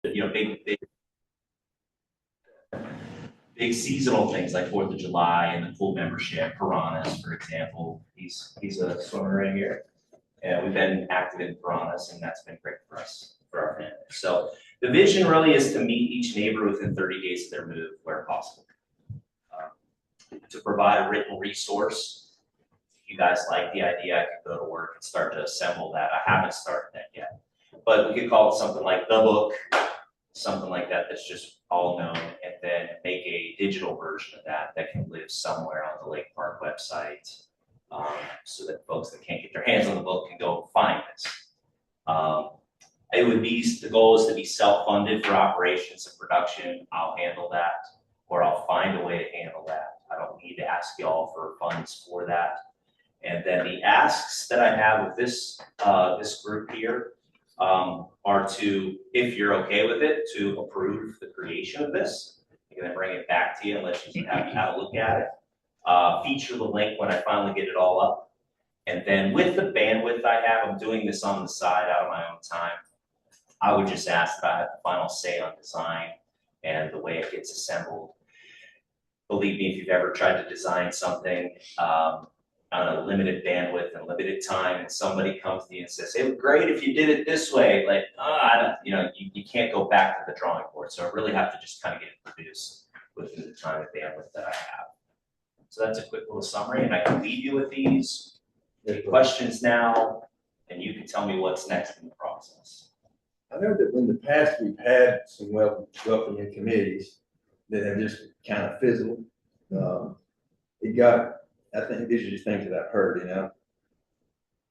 big seasonal things like 4th of July and the pool membership. Piranhas, for example, he's a swimmer right here, and we've been active in Piranhas, and that's been great for us, for our family. So the vision really is to meet each neighbor within 30 days of their move where possible. To provide a written resource. If you guys like the idea, I can go to work and start to assemble that. I haven't started that yet, but we could call it something like the book, something like that that's just all known, and then make a digital version of that that can live somewhere on the Lake Park website, so that folks that can't get their hands on the book can go find this. It would be, the goal is to be self-funded for operations and production. I'll handle that, or I'll find a way to handle that. I don't need to ask y'all for funds for that. And then the asks that I have with this this group here are to, if you're okay with it, to approve the creation of this. I'm gonna bring it back to you and let you have a look at it. Feature the link when I finally get it all up. And then with the bandwidth I have, I'm doing this on the side out of my own time. I would just ask that I have the final say on design and the way it gets assembled. Believe me, if you've ever tried to design something on a limited bandwidth and limited time, and somebody comes to you and says, "It would be great if you did it this way," like, you can't go back to the drawing board. So I really have to just kind of get it produced within the time and bandwidth that I have. So that's a quick little summary, and I can leave you with these. Any questions now, and you can tell me what's next in the process. I know that in the past we've had some welcoming committees that have just kind of fizzled. I think these are just things that I've heard,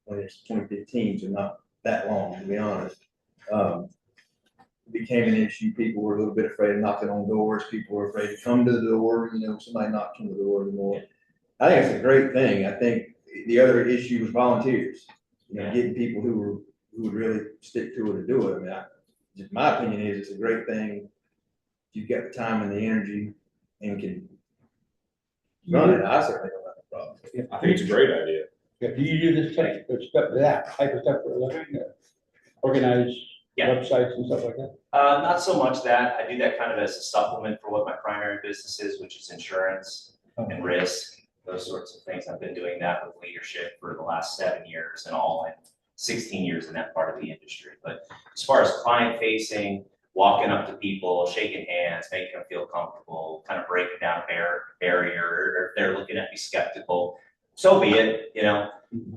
when it's 2015, so not that long, to be honest. It became an issue. People were a little bit afraid of knocking on doors. People were afraid to come to the door, somebody knocked on the door anymore. I think it's a great thing. I think the other issue was volunteers, getting people who would really stick to it and do it. I mean, just my opinion is it's a great thing. You've got the time and the energy and can run it. I certainly don't have a problem. Yeah, I think it's a great idea. Yeah, do you do this type of stuff for a living? Organize websites and stuff like that? Not so much that. I do that kind of as a supplement for what my primary business is, which is insurance and risk, those sorts of things. I've been doing that with leadership for the last 7 years and all, and 16 years in that part of the industry. But as far as client facing, walking up to people, shaking hands, making them feel comfortable, kind of breaking down a barrier, or if they're looking at me skeptical, so be it,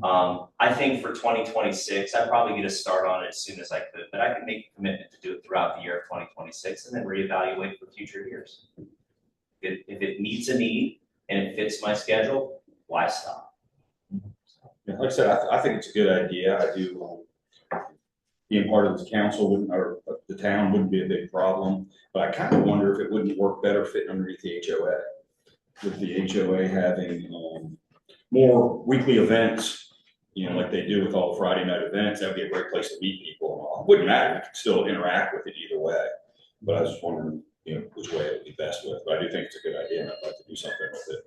I think for 2026, I'd probably get a start on it as soon as I could, but I can make a commitment to do it throughout the year of 2026 and then reevaluate for future years. If it meets a need and it fits my schedule, why stop? Yeah, like I said, I think it's a good idea. I do. Being part of the council or the town wouldn't be a big problem, but I kind of wonder if it wouldn't work better fitting underneath the HOA. With the HOA having more weekly events, like they do with all the Friday night events, that'd be a great place to meet people and all. It wouldn't matter, you could still interact with it either way. But I was just wondering, which way it would be best with. But I do think it's a good idea, and I'd like to do something with it.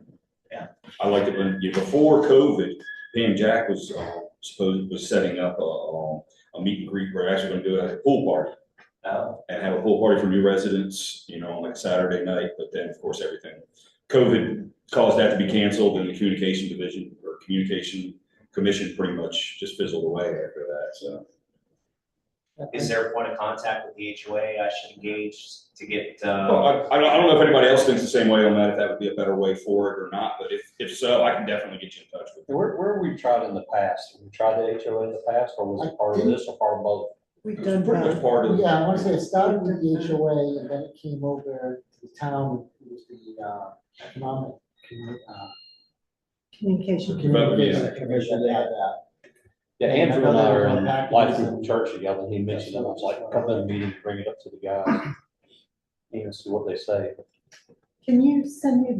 Yeah. I liked it when before COVID, Pam Jack was setting up a meet and greet. We're actually going to do a pool party and have a pool party for new residents, on like a Saturday night. But then, of course, COVID caused that to be canceled, and the communication division or communication commission pretty much just fizzled away after that. So, is there a point of contact with the HOA I should engage to get? Well, I don't know if anybody else thinks the same way on that, if that would be a better way for it or not. But if so, I can definitely get you in touch with you. Where have we tried in the past? Have we tried the HOA in the past, or was it part of this or part of both? We've It was done pretty much part of. Yeah, I want to say it started with the HOA and then it came over to the town. It was the economic communication commission. They had that. Yeah, Andrew and I are in life group church together, and he mentioned it. I was like, come to the meeting, bring it up to the guys, see what they say. Can you send me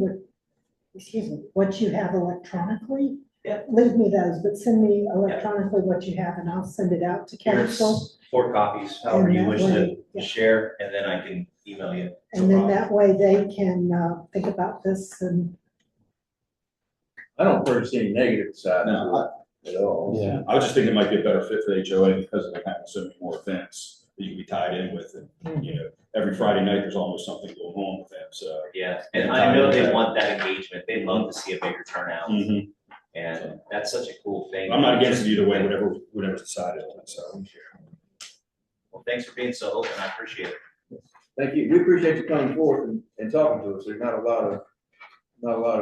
what you have electronically? Yeah. Leave me those, but send me electronically what you have and I'll send it out to council. Here's 4 copies, however you wish to share, and then I can email you. And then that way they can think about this and. I don't foresee any negative side No, at all. Yeah. I was just thinking it might be a better fit for the HOA because of having so many more events. that you can be tied in with, and, you know, every Friday night, there's almost something going on with them, so. Yeah, and I know they want that engagement. They'd love to see a bigger turnout. Mhm. And that's such a cool thing. I'm not against it either way, whatever's decided on it, so. Well, thanks for being so open. I appreciate it. Thank you. We appreciate you coming forth and talking to us. There's not a lot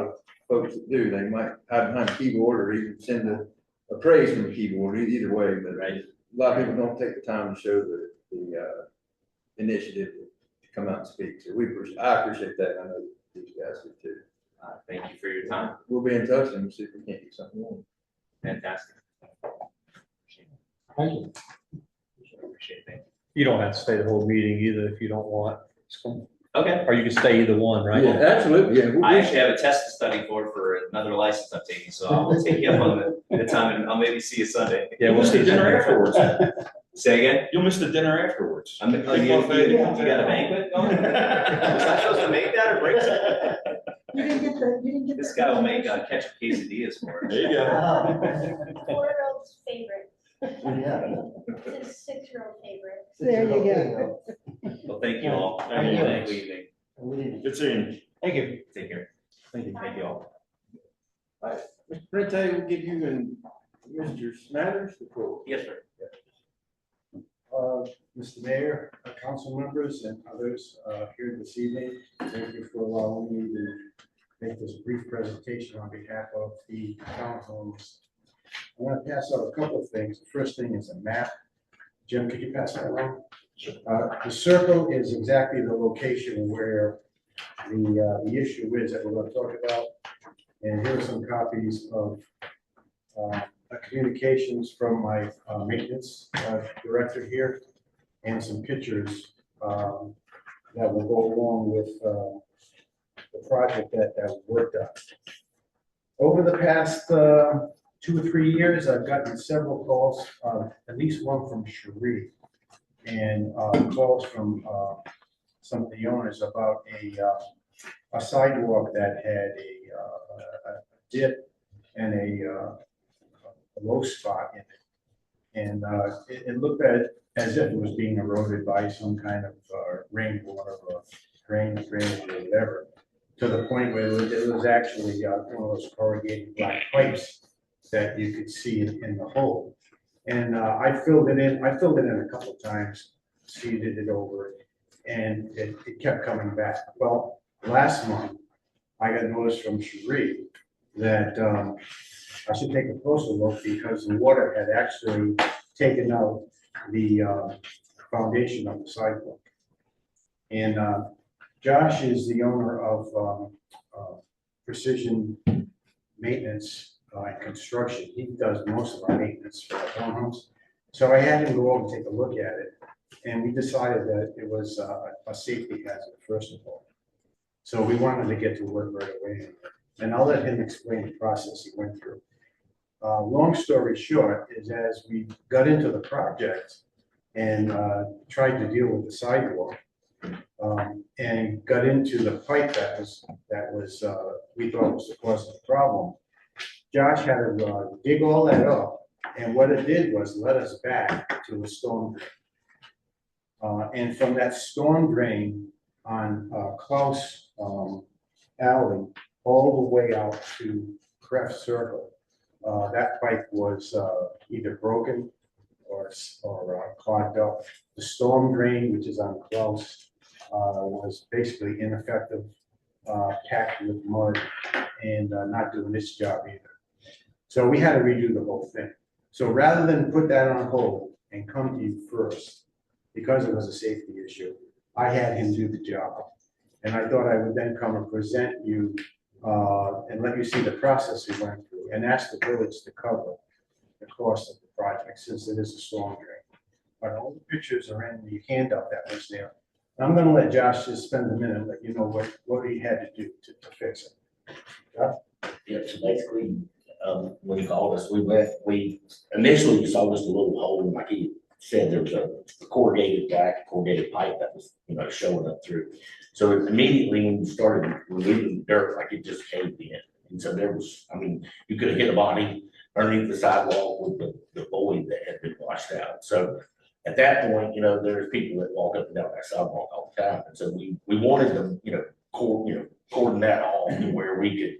of folks that do. They might hide behind a keyboard or even send a praise from the keyboard, either way, but Right. a lot of people don't take the time to show the initiative to come out and speak. So I appreciate that. I know these guys do too. Thank you for your time. We'll be in touch and see if we can't do something more. Fantastic. Thank you. Appreciate it. Thank you. You don't have to stay the whole meeting either if you don't want. Okay. Or you can stay either one, right? Yeah, absolutely, yeah. I actually have a test to study for another license I'm taking, so I'll take you up on the time and I'll maybe see you Sunday. Yeah, You'll miss the dinner afterwards. Say again? You'll miss the dinner afterwards. You got a banquet going? Was I supposed to make that or break something? You didn't get. This guy will make ketchup quesadillas for us. There you go. 4-year-old's favorite. Yeah. It's his 6-year-old favorite. There you go. Well, thank you all. Thank you. Have a good evening. Good seeing you. Thank you. Take care. Thank you. Thank you all. Mr. Prente will give you and Mr. Smathers the floor. Yes, sir. Mr. Mayor, council members and others here this evening, thank you for allowing me to make this brief presentation on behalf of the townhomes. I want to pass out a couple of things. The first thing is a map. Jim, could you pass that along? The circle is exactly the location where the issue is that we're going to talk about. And here are some copies of communications from my maintenance director here, and some pictures that will go along with the project that we worked on. Over the past 2 or 3 years, I've gotten several calls, at least one from Cherie, and calls from some of the owners about a sidewalk that had a dip and a low spot in it. And it looked as if it was being eroded by some kind of rainwater or drainage or whatever, to the point where it was actually one of those corrugated black pipes that you could see in the hole. And I filled it in a couple of times, seeded it over, and it kept coming back. Well, last month, I got notice from Cherie that I should take a closer look because the water had actually taken out the foundation of the sidewalk. And Josh is the owner of Precision Maintenance and Construction. He does most of our maintenance for our townhomes. So I had him go over and take a look at it. And we decided that it was a safety hazard, first of all. So we wanted to get to work right away. And I'll let him explain the process he went through. Long story short is, as we got into the project and tried to deal with the sidewalk, and got into the pipe that was we thought was the cause of the problem, Josh had to dig all that up, and what it did was led us back to a storm drain. And from that storm drain on Klaus Alley all the way out to Creft Circle, that pipe was either broken or clogged up. The storm drain, which is on Klaus, was basically ineffective, packed with mud, and not doing its job either. So we had to redo the whole thing. So rather than put that on hold and come to you first, because it was a safety issue, I had him do the job. And I thought I would then come and present you and let you see the process we went through, and ask the village to cover the cost of the project, since it is a storm drain. But all the pictures are in the handout that was there. I'm gonna let Josh just spend a minute and let you know what he had to do to fix it. Yeah, so basically, when he called us, we initially saw just a little hole, like he said, there was a corrugated pipe that was, showing up through. So immediately when we started removing dirt, like it just caved in. And so there was, you could have hit a body underneath the sidewalk with the void that had been washed out. So at that point, there's people that walk up and down that sidewalk all the time. And so we wanted to, cordon that off to where we could,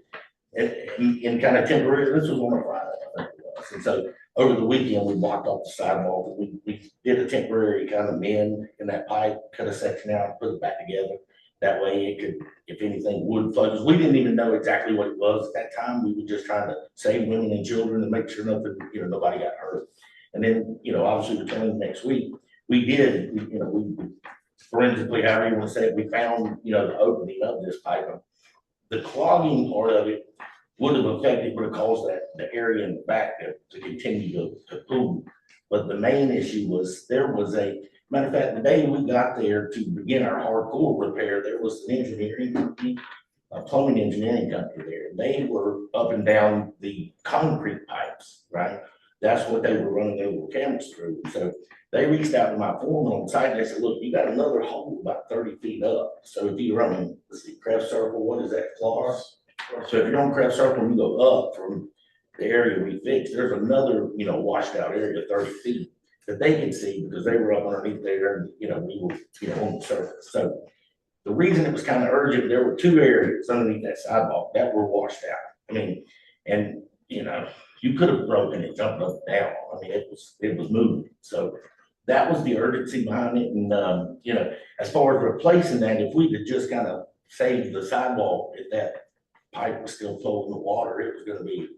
and kind of temporary, this was on a Friday, I think it was. And so over the weekend, we blocked off the sidewalk. We did a temporary kind of mend in that pipe, cut a section out, put it back together. That way it could, if anything would flood, because we didn't even know exactly what it was at that time. We were just trying to save women and children and make sure nothing, nobody got hurt. And then, obviously returning next week, we forensically, however you want to say it, we found, the opening of this pipe. The clogging part of it would have affected, would have caused the area in the back to continue to pool. But the main issue was there was matter of fact, the day we got there to begin our hardcore repair, there was an engineering company, a plumbing engineering company there. They were up and down the concrete pipes, right? That's what they were running their cameras through. So they reached out to my foreman on site and they said, look, you got another hole about 30 feet up. So if you're running, let's see, Craft Circle, what is that, Floss? So if you're on Craft Circle, you go up from the area we fixed, there's another, washed out area 30 feet that they could see because they were up underneath there and, we were, on the surface. So the reason it was kind of urgent, there were 2 areas underneath that sidewalk that were washed out. I mean, and, you could have broken it, jumped up and down. I mean, it was moving. So that was the urgency behind it. And, as far as replacing that, if we could just kind of save the sidewalk, if that pipe was still flowing the water, it was going to be,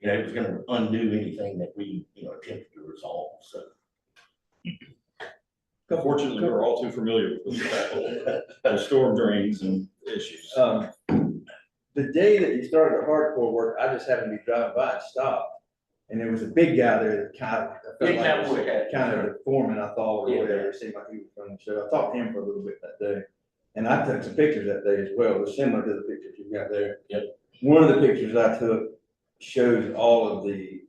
it was going to undo anything that we, attempted to resolve. So. Fortunately, we're all too familiar with the storm drains and issues. The day that you started the hardcore work, I just happened to be driving by and stopped. And there was a big guy there that kind of the foreman, I thought, or whatever. It seemed like he was running the show. I talked to him for a little bit that day. And I took some pictures that day as well. It was similar to the pictures you got there. Yep. One of the pictures I took shows all of the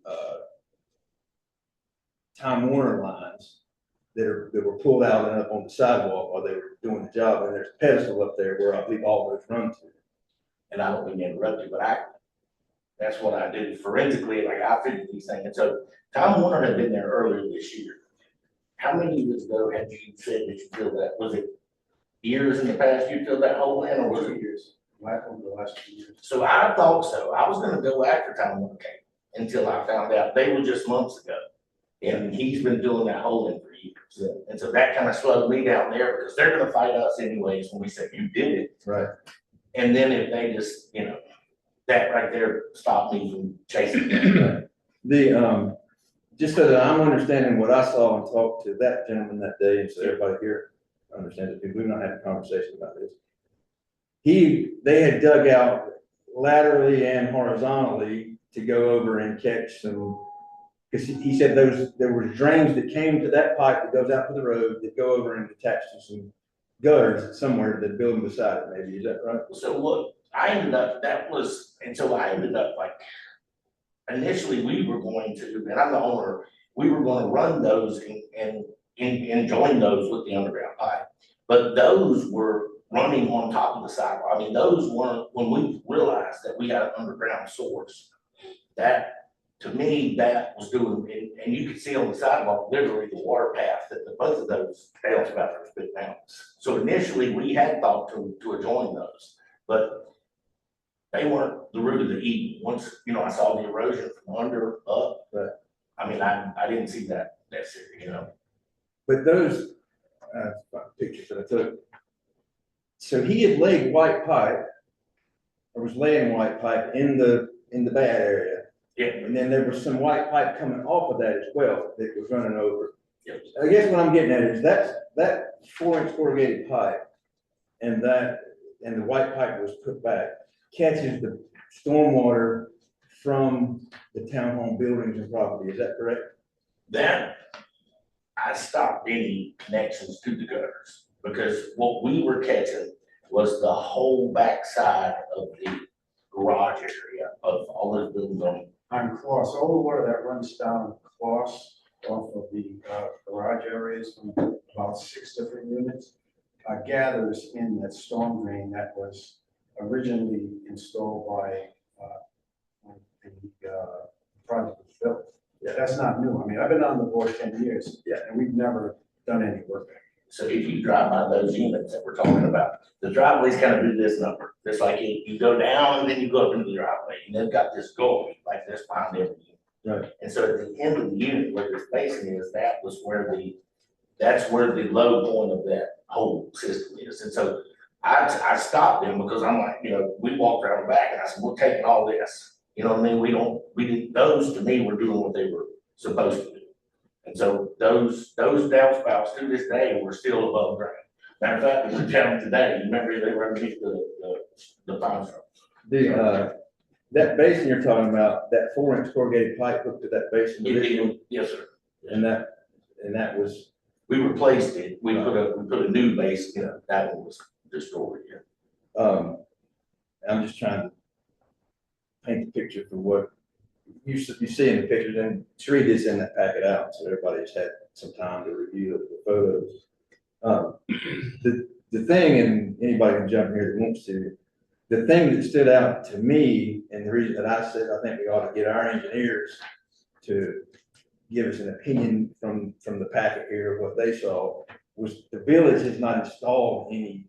Time Warner lines that were pulled out and up on the sidewalk while they were doing the job. And there's a pedestal up there where I believe all those run to. And I don't mean to interrupt you, but that's what I do forensically, like I figured these things. And so Time Warner had been there earlier this year. How many years ago had you said that you filled that? Was it years in the past you filled that hole in, or was it years? Over the last 2 years. So I thought so. I was gonna go after Time Warner came until I found out they were just months ago. And he's been doing that hole in for years. And so that kind of slowed me down there because they're gonna fight us anyways when we say you did it. Right. And then if they just, that right there stopped me from chasing them. The, just so that I'm understanding what I saw and talked to that gentleman that day, and so everybody here understands it, because we've not had a conversation about this. They had dug out laterally and horizontally to go over and catch some, because he said there were drains that came to that pipe that goes out to the road that go over and attach to some gutters somewhere that building beside it, maybe, is that right? So look, I ended up like, initially we were going to, and I'm the owner, we were going to run those and join those with the underground pipe. But those were running on top of the sidewalk. I mean, those weren't, when we realized that we had an underground source, that, to me, that was doing, and you could see on the sidewalk, literally the water path that both of those downspouts were spitting out. So initially, we had thought to join those, but they weren't the root of the Eden. Once, I saw the erosion from under up, but I mean, I didn't see that serious, But those pictures that I took, so he had laid white pipe, or was laying white pipe in the bad area. Yeah. And then there was some white pipe coming off of that as well that was running over. Yep. I guess what I'm getting at is that 4-inch corrugated pipe and the white pipe was put back catches the stormwater from the townhome buildings and property. Is that correct? That, I stopped any connections to the gutters because what we were catching was the whole backside of the garage area of all those buildings On Closs, all the water that runs down Closs off of the garage areas from about 6 different units gathers in that storm drain that was originally installed by when the project was built. That's not new. I mean, I've been on the board 10 years. Yeah. And we've never done any work. So if you drive by those units that we're talking about, the driveways kind of do this number. It's like you go down and then you go up into the driveway, and they've got this gully like this behind every unit. Right. And so at the end of the unit where this basin is, that's where the low point of that whole system is. And so I stopped them because I'm like, we walked around the back and I said, we're taking all this. You know what I mean? Those to me were doing what they were supposed to do. And so those downspouts to this day were still above ground. Matter of fact, we were down today, remember they were underneath the pine trunk. That basin you're talking about, that 4-inch corrugated pipe hooked to that basin. Yes, sir. And that was, We replaced it, we put a new base in, that one was destroyed, yeah. I'm just trying to paint the picture for what you see in the pictures, and Sheree did send that packet out, so everybody's had some time to review the photos. The thing, and anybody can jump in here that wants to, the thing that stood out to me, and the reason that I said I think we ought to get our engineers to give us an opinion from the packet here of what they saw, was the village has not installed any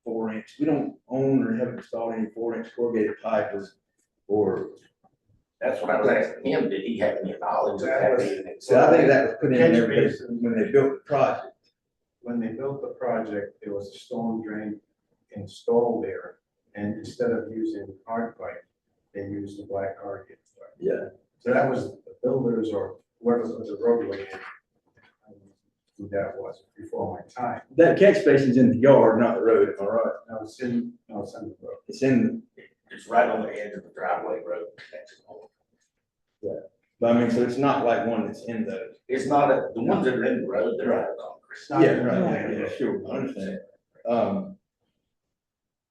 4-inch. We don't own or have installed any 4-inch corrugated pipe or. That's what I was asking him, did he have any knowledge of that? So I think that was put in Catch there basin. when they built the project. When they built the project, there was a storm drain installed there. And instead of using hard pipe, they used the black corrugated pipe. Yeah. So that was the builders or whoever was the roadway. I don't know who that was before my time. That catch basin's in the yard, not the road, am I right? No, it's in the road. It's in, It's right on the edge of the driveway road. but I mean, so it's not like one that's in the. It's not, the ones that are in the road, they're out of concrete. It's not Yeah, in the right, road. yeah, sure, I understand.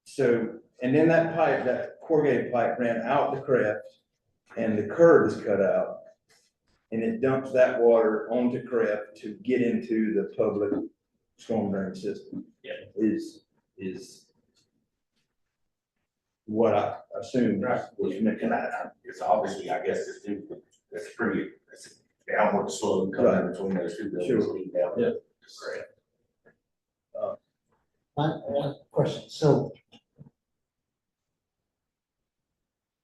So, and then that pipe, that corrugated pipe ran out the craft and the curb is cut out. And it dumps that water onto Craft to get into the public storm drain system. Yeah. Is what I assume Right. was And mentioned. it's obviously, I guess, it's a downward slope coming between those two buildings. Sure. leading down Yeah. to Craft. My question, so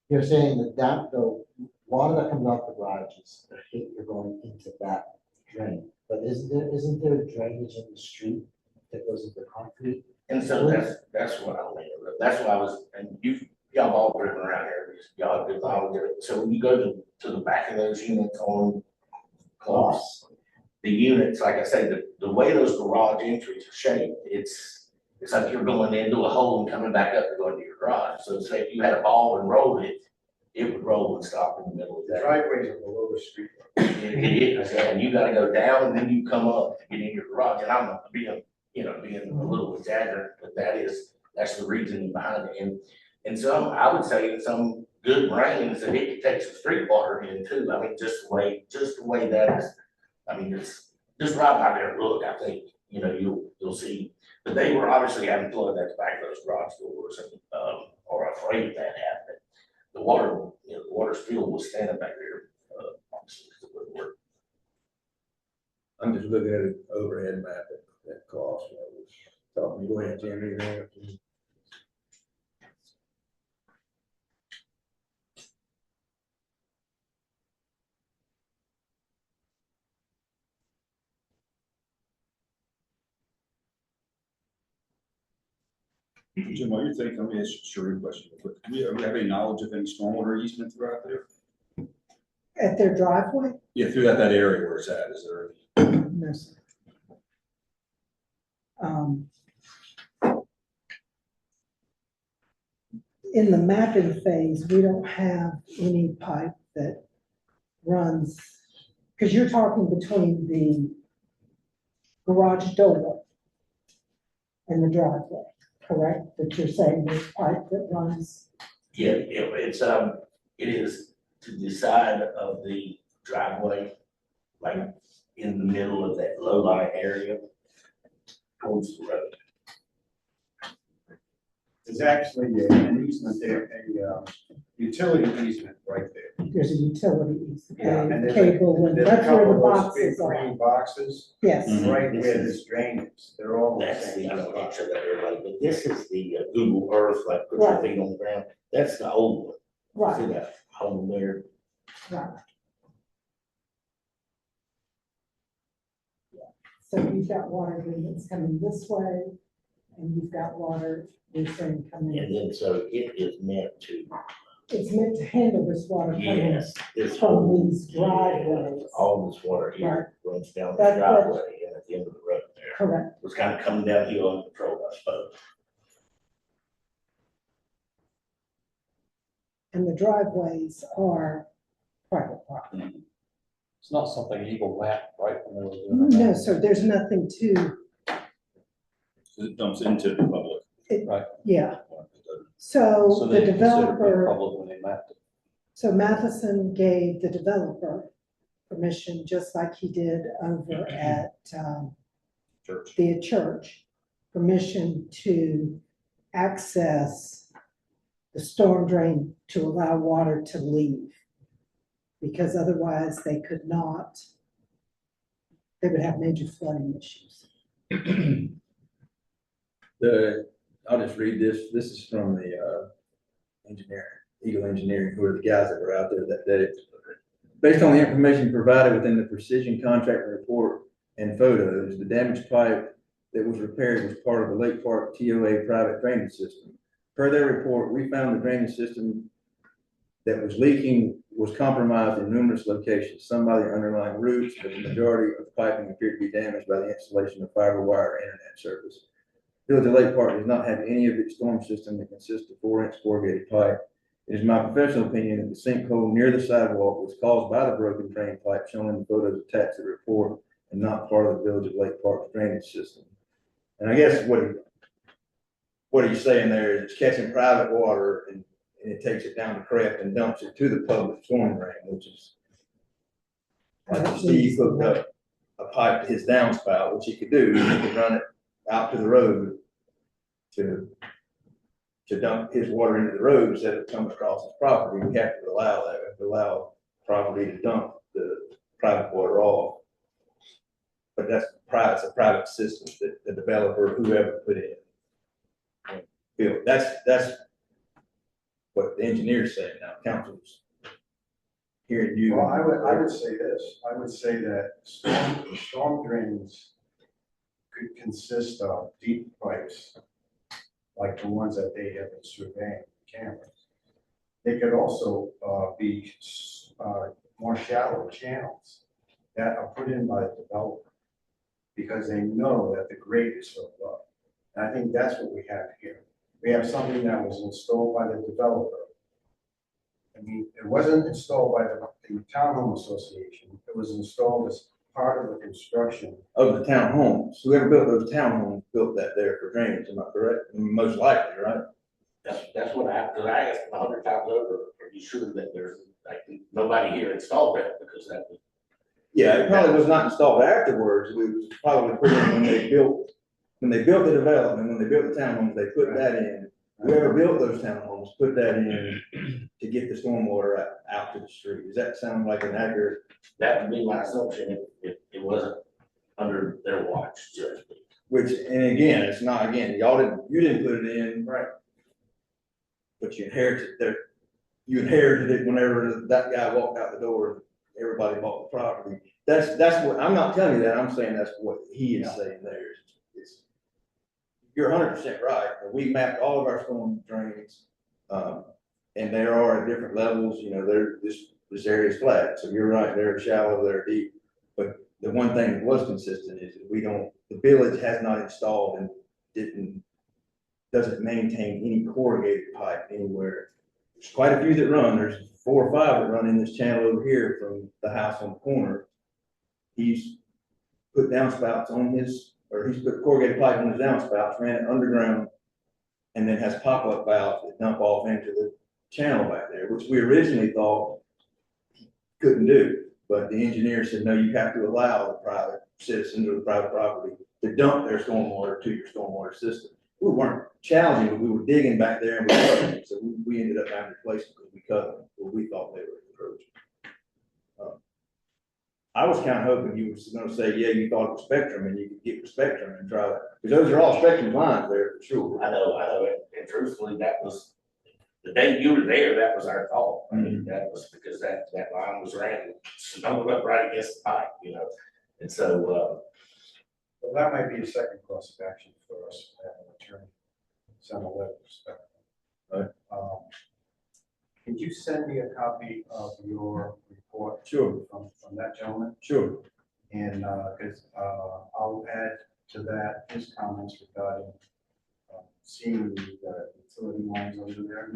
you're saying that the water that comes out the garages, you're going into that drain, but isn't there drainage in the street that goes into concrete? And so that's what I mean, that's why I was, and y'all all driven around here, y'all have good knowledge of it. So when you go to the back of those units on close, the units, like I said, the way those garage entries are shaped, it's like you're going into a hole and coming back up to go into your garage. So say if you had a ball and rolled it, it would roll and stop in the middle of The that. driveways are below the street. It is, and you gotta go down and then you come up to get in your garage, and I'm not being a little exaggerated, but that's the reasoning behind it. And some, I would say in some good rains, that it could take some street water in too. I mean, just the way that is, I mean, it's just right by there, look, I think, you'll see. But they were obviously having flood at the back of those garage doors and, or afraid that happened. The water still was standing back there, obviously, because it wouldn't work. I'm just looking at an overhead map at cost. Go ahead, Jimmy. Jim, while you're thinking, let me ask Sheree a question. Do we have any knowledge of any stormwater easement throughout there? At their driveway? Yeah, throughout that area where it's at, is there any? No, sir. In the mapping phase, we don't have any pipe that runs, because you're talking between the garage door and the driveway, correct? That you're saying there's pipe that runs, Yeah, it is to the side of the driveway, like in the middle of that low lying area towards the road. There's actually an easement there, a utility easement right there. there's a utilities Yeah, and and there's cable, and there's a that's where couple the of those boxes big are. green boxes, Yes, Mhm. right where this drain is, they're all the That's the, same. I don't want to show that to everybody, but this is the Google Earth, like put your Right. feet on the ground. That's the old one. See right, that home there? right. So you've got water that's coming this way, and you've got water, you're saying coming. And then, so it is meant to, It's meant to handle this water coming. yes, this From whole. these driveways. Yeah, all this water here runs down the That- that- driveway and at the end of the road there. Correct. It was kind of coming downhill uncontrolled, I suppose. And the driveways are private property. It's not something Eagle map, right? when they were doing the No, map. so there's nothing to, It dumps into the public. yeah. So So the they considered it developer, public when they mapped it. so Matheson gave the developer permission, just like he did over at, Church. the church, permission to access the storm drain to allow water to leave. Because otherwise they could not, they would have major flooding issues. I'll just read this. This is from the, Eagle Engineering, who are the guys that were out there that did it. Based on the information provided within the precision contractor report and photos, the damaged pipe that was repaired was part of the Lake Park TOA private drainage system. Per their report, we found the drainage system that was leaking was compromised in numerous locations, some by the underlying roots, but the majority of the piping appeared to be damaged by the installation of fiber wire internet service. Village of Lake Park does not have any of its storm system that consists of 4-inch corrugated pipe. It is my professional opinion that the sinkhole near the sidewalk was caused by the broken drain pipe shown in the photos attached to the report and not part of the Village of Lake Park's drainage system. And I guess what he's saying there is it's catching private water and it takes it down the creek and dumps it to the public storm drain, which is like Steve hooked up a pipe to his downspout, which he could do, he could run it out to the road to dump his water into the road instead of coming across his property. We have to allow that, we have to allow property to dump the private water off. But that's private, it's a private system that the developer, whoever put in. That's what the engineer's saying now, council's hearing you. Well, I would say this, I would say that storm drains could consist of deep pipes, like the ones that they have been surveying cameras. They could also be more shallow channels that are put in by the developer because they know that the grade is so low. And I think that's what we have here. We have something that was installed by the developer. I mean, it wasn't installed by the Townhome Association. It was installed as part of the construction. Of the townhomes, whoever built those townhomes built that there for drainage, am I correct? Most likely, right? That's what because I asked 100 times over, are you sure that there's, like, nobody here installed that because that was. Yeah, it probably was not installed afterwards, it was probably put in when they built the development, when they built the townhomes, they put that in. Whoever built those townhomes put that in to get the stormwater out to the street. Does that sound like an accurate? That would be my assumption if it wasn't under their watch, Judge. Which, and again, it's not, again, you didn't put it in. Right. But you inherited it whenever that guy walked out the door, everybody bought the property. That's what, I'm not telling you that, I'm saying that's what he is saying there. You're 100% right. We mapped all of our storm drains, and there are at different levels, this area is flat, so you're right, they're shallow, they're deep. But the one thing that was consistent is that the village has not installed and doesn't maintain any corrugated pipe anywhere. There's quite a few that run, there's 4 or 5 that run in this channel over here from the house on the corner. He's put downspouts on he's put corrugated pipe on his downspouts, ran it underground, and then has pop-up valves that dump off into the channel back there, which we originally thought he couldn't do. But the engineer said, no, you have to allow the private citizens or the private property to dump their stormwater to your stormwater system. We weren't challenging, but we were digging back there and we cut them. So we ended up having to replace them because we cut them, where we thought they were approach. I was kind of hoping you was gonna say, yeah, you thought it was Spectrum and you could get with Spectrum and try that, because those are all Spectrum lines there for sure. I know, and truthfully, that was, the day you were there, that was our thought. I mean, that was because that line was ran, snowed up right against the pipe, you know, and so, Well, that might be a second course of action for us, to have an attorney send a letter to Spectrum. Right. Could you send me a copy of your report? Sure. From that gentleman? Sure. And, because, I'll add to that his comments regarding, seeing the utility lines over there.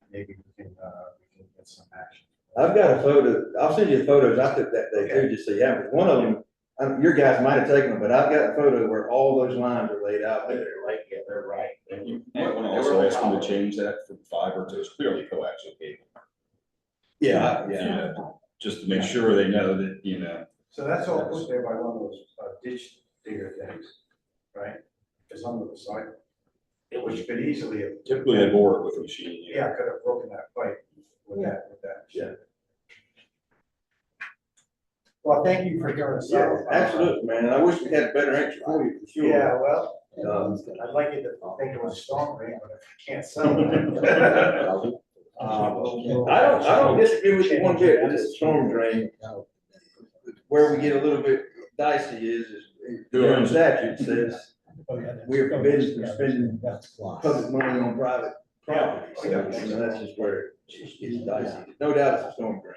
Maybe we can get some action. I've got a photo, I'll send you the photos I took that day too, just so you have it. One of them, your guys might have taken them, but I've got a photo where all those lines are laid out there. they're right, yeah, they're right. And You might want to also ask them to change that from fiber to clearly coaxial cable. Yeah. Just to make sure they know that, you know. So that's all put there by one of those ditch digger things, right? It's under the side. Which could easily have. Typically they bore it with a machine. Yeah, could have broken that pipe with that. Yeah. Well, thank you for hearing us Yeah, out. absolutely, man, and I wish we had a better answer for you, for sure. Yeah, well, I'd like you to think it was storm drain, but if you can't sell it. I don't disagree with you one bit with this storm drain. Where we get a little bit dicey is the statute says we're forbidden from spending public money on private property. So, you know, that's just where it gets dicey. No doubt it's a storm drain.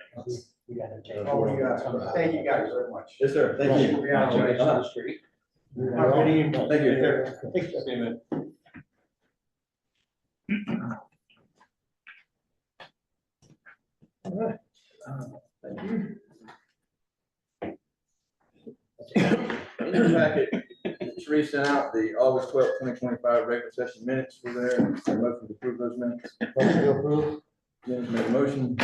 Oh, you guys, thank you guys very much. Yes, sir, thank you. Yeah, Uh-huh. Thank you. All right. Thank you. In the packet, Sheree sent out the August 12th, 2025 regular session minutes for there. Is there a motion to approve those minutes? Motion to approve. Jim's made a motion.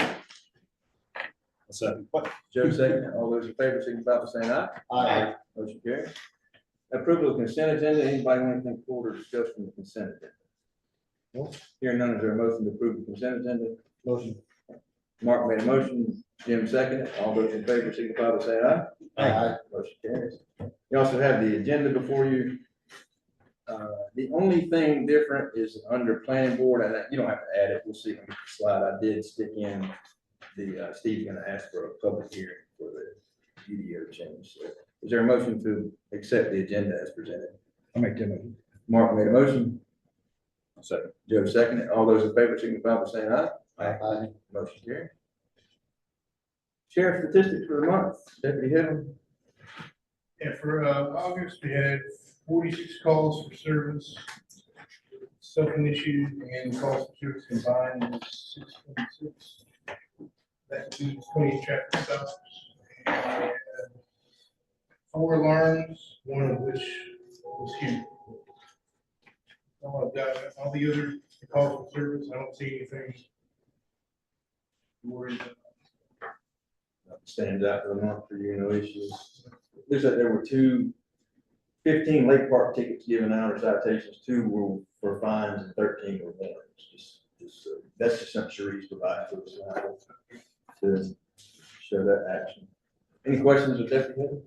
Second. Joe second. All those in favor, signify by saying aye. Aye. Motion carries. Approval of consent agenda. Anybody want anything forward or discuss from the consent agenda? Hearing none, is there a motion to approve the consent agenda? Motion. Mark made a motion, Jim seconded. All those in favor, signify by saying aye. Aye. Motion carries. You also have the agenda before you. The only thing different is under planning board, and you don't have to add it. We'll see on the slide. I did stick in the, Steve's gonna ask for a public hearing for the UDO change. So is there a motion to accept the agenda as presented? I'll make that motion. Mark made a motion, Second. Joe seconded. All those in favor, signify by saying aye. Aye. Motion carried. Sheriff statistics for the month, Deputy Headland. Yeah, for August, we had 46 calls for service, self-initiated and calls for service combined was 626. That includes 20 traffic stops and 4 alarms, one of which was here. All the other calls for service, I don't see anything to worry about. Nothing stands out for the month for you, no issues. There were 15 Lake Park tickets given out or citations, 2 were for fines and 13 were warnings. That's just something Sheree's provided for us now to show that action. Any questions with Deputy Head?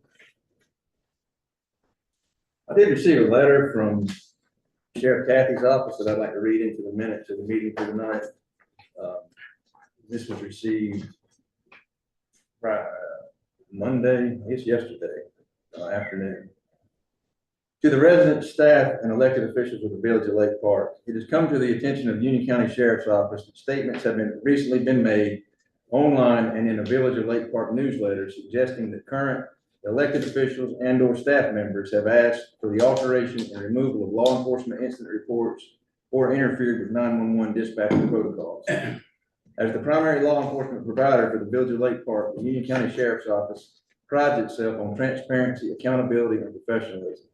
I did receive a letter from Sheriff Kathy's office that I'd like to read into the minutes of the meeting for tonight. This was received Monday, I guess yesterday afternoon. To the residents, staff, and elected officials of the Village of Lake Park, it has come to the attention of Union County Sheriff's Office that statements have recently been made online and in a Village of Lake Park newsletter suggesting that current elected officials and/or staff members have asked for the alteration and removal of law enforcement incident reports or interfered with 911 dispatch protocols. As the primary law enforcement provider for the Village of Lake Park, the Union County Sheriff's Office prides itself on transparency, accountability, and professionalism.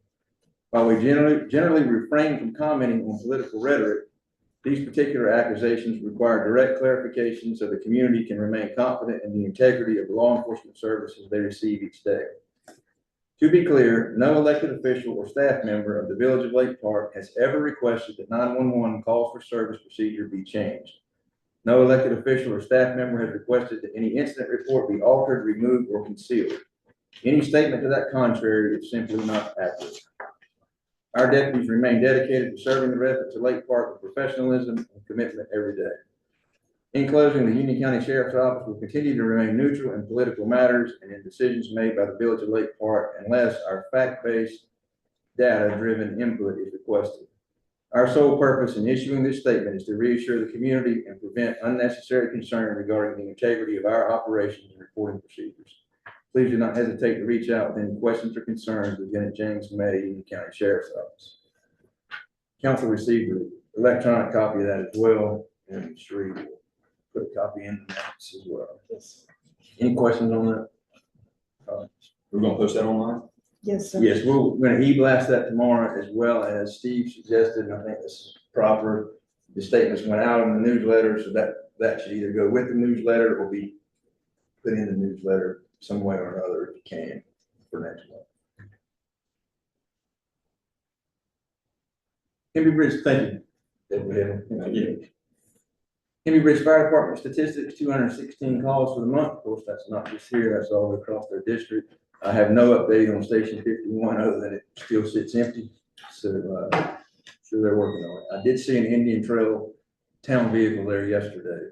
While we generally refrain from commenting on political rhetoric, these particular accusations require direct clarification so the community can remain confident in the integrity of the law enforcement services they receive each day. To be clear, no elected official or staff member of the Village of Lake Park has ever requested that 911 calls for service procedure be changed. No elected official or staff member has requested that any incident report be altered, removed, or concealed. Any statement to that contrary is simply not accurate. Our deputies remain dedicated to serving the residents of Lake Park with professionalism and commitment every day. In closing, the Union County Sheriff's Office will continue to remain neutral in political matters and in decisions made by the Village of Lake Park unless our fact-based, data-driven input is requested. Our sole purpose in issuing this statement is to reassure the community and prevent unnecessary concern regarding the integrity of our operations and reporting procedures. Please do not hesitate to reach out with any questions or concerns with Lieutenant James May, Union County Sheriff's Office. Council received an electronic copy of that as well, and Sheree will put a copy in the minutes as well. Any questions on that? We're gonna post that online? Yes, sir. Yes, we're gonna e-blast that tomorrow, as well as Steve suggested, and I think this is proper. The statements went out in the newsletter, so that should either go with the newsletter or be put in the newsletter some way or another if you can for next month. Henry Bridge, thank you. Thank you. Henry Bridge Fire Department statistics, 216 calls for the month. Of course, that's not just here, that's all across their district. I have no update on Station 51 other than it still sits empty. So, sure they're working on it. I did see an Indian Trail town vehicle there yesterday.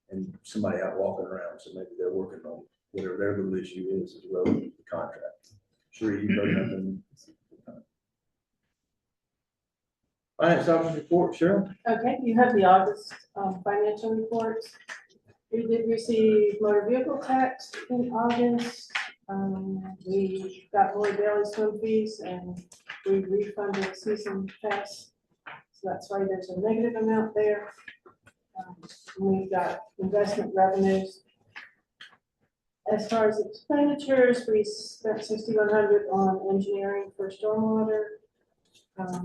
And somebody out walking around, so maybe they're working on whatever their little issue is as well with the contract. Sure, you know nothing. Finance officer report, Cheryl? Okay, you have the August financial reports. We did receive motor vehicle tax in August. We got more daily swim fees and we refunded season pass. So that's why there's a negative amount there. We got investment revenues. As far as expenditures, we spent $6,100 on engineering for stormwater.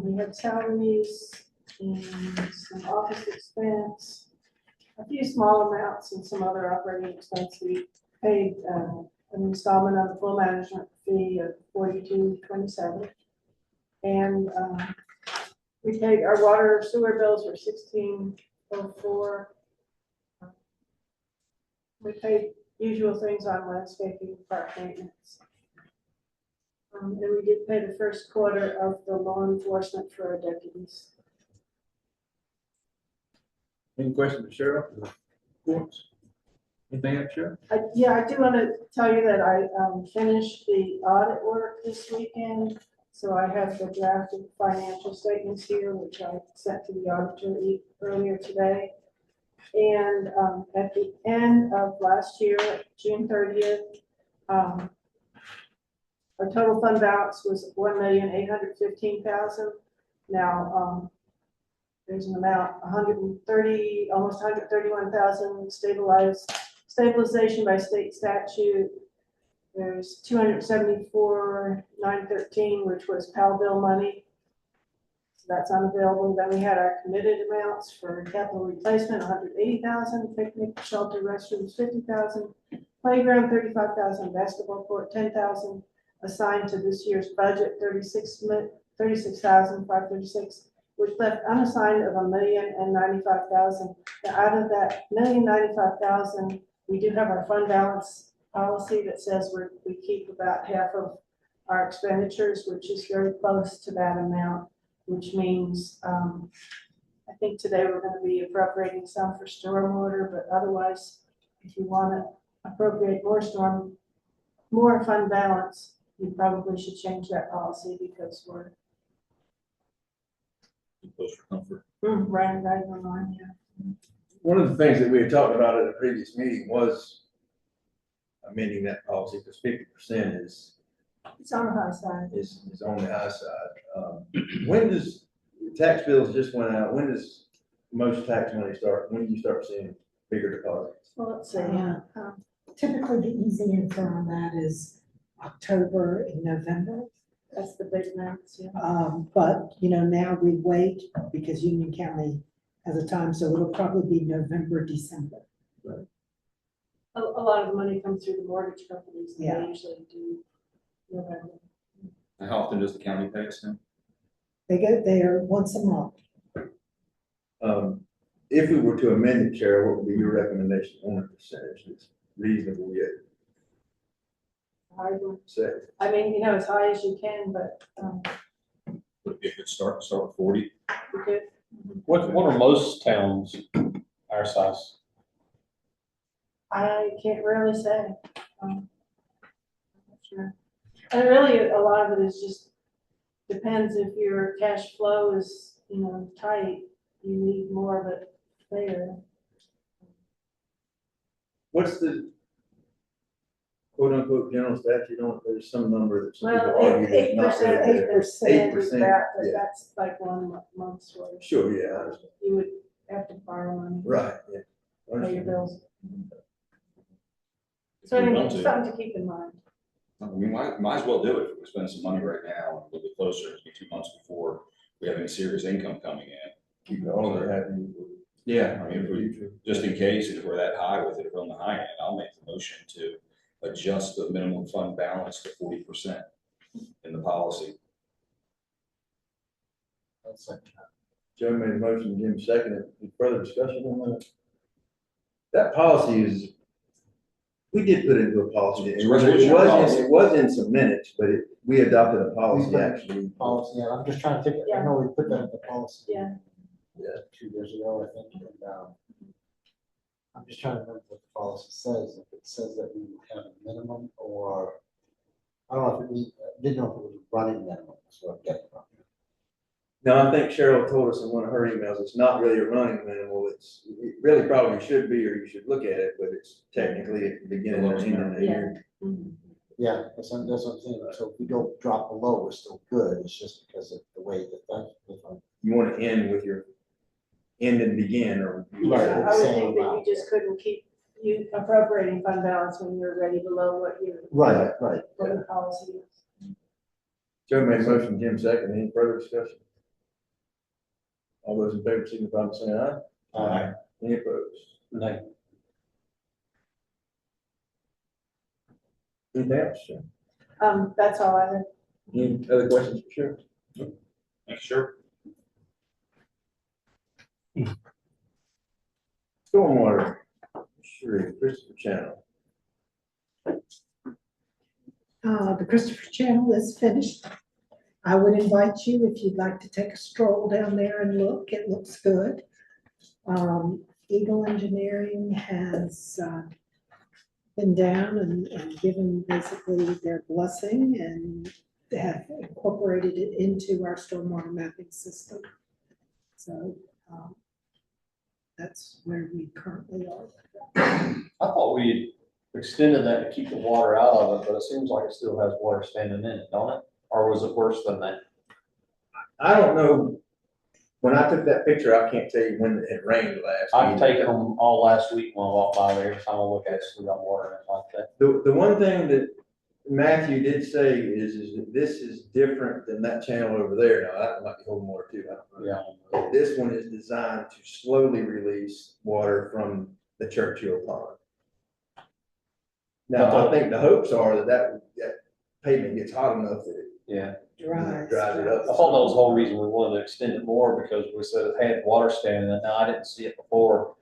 We had salaries and some office expense, a few small amounts and some other operating expense. We paid an installment of the full management fee of $42.27. And we paid our water sewer bills were $16.04. We paid usual things on landscaping, park maintenance. And we did pay the first quarter of the law enforcement for our deputies. Any questions for Cheryl? Reports? Anything else, Cheryl? Yeah, I do want to tell you that I finished the audit work this weekend. So I have the drafted financial statements here, which I sent to the auditor earlier today. And at the end of last year, June 30th, our total fund balance was $1,815,000. Now, there's an amount almost 131,000 stabilization by state statute. There's 274,913, which was PAL bill money. So that's unavailable. Then we had our committed amounts for capital replacement, 180,000, picnic shelter restrooms, 50,000, playground, 35,000, basketball court, 10,000. Assigned to this year's budget, 36,536, which left unassigned of $1,095,000. Now, out of that $1,095,000, we do have our fund balance policy that says we keep about half of our expenditures, which is very close to that amount, which means I think today we're going to be appropriating some for stormwater, but otherwise, if you want to appropriate more fund balance, you probably should change that policy because we're Close for comfort. right on line, yeah. One of the things that we had talked about at a previous meeting was amending that policy, because 50% is It's on the high side. is on the high side. When does, tax bills just went out, when does most tax money start, when do you start seeing bigger deposits? Well, let's see. Typically, the easy answer on that is October and November. That's the big amounts, yeah. But, now we wait because Union County has a time, so it'll probably be November, December. A lot of the money comes through the mortgage companies, and Yeah. they usually do November. And how often does the county pay us now? They go there once a month. if we were to amend it, Cheryl, what would be your recommendation on a percentage that's reasonable yet safe? I mean, as high as you can, but, Would be a good start with 40. we could. What are most towns our size? I can't really say. I'm not sure. And really, a lot of it is just, depends if your cash flow is, tight, you need more of it there. What's the quote unquote general statute on it? There's some number that some people Well, argue is not 8% really. 8% is 8%, that, but yeah. that's like 1 month's worth. Sure, yeah, I understand. You would have to borrow money. Right, yeah. I Pay your understand. bills. If So we anyway, want to. something to keep in mind. I mean, might as well do it if we spend some money right now and a little bit closer, it'll be 2 months before we have any serious income coming in. Keep it all in happy. Yeah, I mean, if we, just in case, if we're that high with it, if we're on the high end, I'll make the motion to adjust the minimum fund balance to 40% in the policy. Joe made a motion, Jim seconded. Any further discussion on that? That policy is, we did put it into a policy. It's a resolution policy. It was in some minutes, but we adopted a policy We put it actually. Policy, yeah, I'm just trying to think, I know we put that in the policy. Yeah. Yeah. 2 years ago, I think, and, I'm just trying to remember what the policy says, if it says that we have a minimum, or, I don't know if didn't know if it was running minimum, that's what I'm getting from. No, I think Cheryl told us in one of her emails, it's not really a running manual, it really probably should be, or you should look at it, but it's technically at the beginning or end of the year. Yeah, that's what I'm saying, so if we don't drop below, we're still good, it's just because of the way that You want to end with your end and begin, or. Right. I would think that you just couldn't keep you appropriating fund balance when you're already below what Right. what the policy is. Joe made a motion, Jim seconded. Any further discussion? All those in favor signify by saying aye. Aye. Any opposed? No. Anything else, Jim? That's all I have. Any other questions for sure? Sure. Stormwater, sure, Christopher Channel. The Christopher Channel is finished. I would invite you, if you'd like to take a stroll down there and look, it looks good. Eagle Engineering has been down and given basically their blessing, and they have incorporated it into our stormwater mapping system. So that's where we currently are. I thought we extended that to keep the water out of it, but it seems like it still has water standing in it, don't it? Or was it worse than that? I don't know, when I took that picture, I can't tell you when it rained last. I've either. taken them all last week when I walked by there, every time I look at it, it's still got water in it like that. The one thing that Matthew did say is that this is different than that channel over there. Now, that might be holding water too, I don't know. Yeah. This one is designed to slowly release water from the Churchill Pond. Now, I think the hopes are that pavement gets hot enough that it Yeah. Dries. dries it up. I thought that was the whole reason we wanted to extend it more, because we said it had water standing in it. Now, I didn't see it before,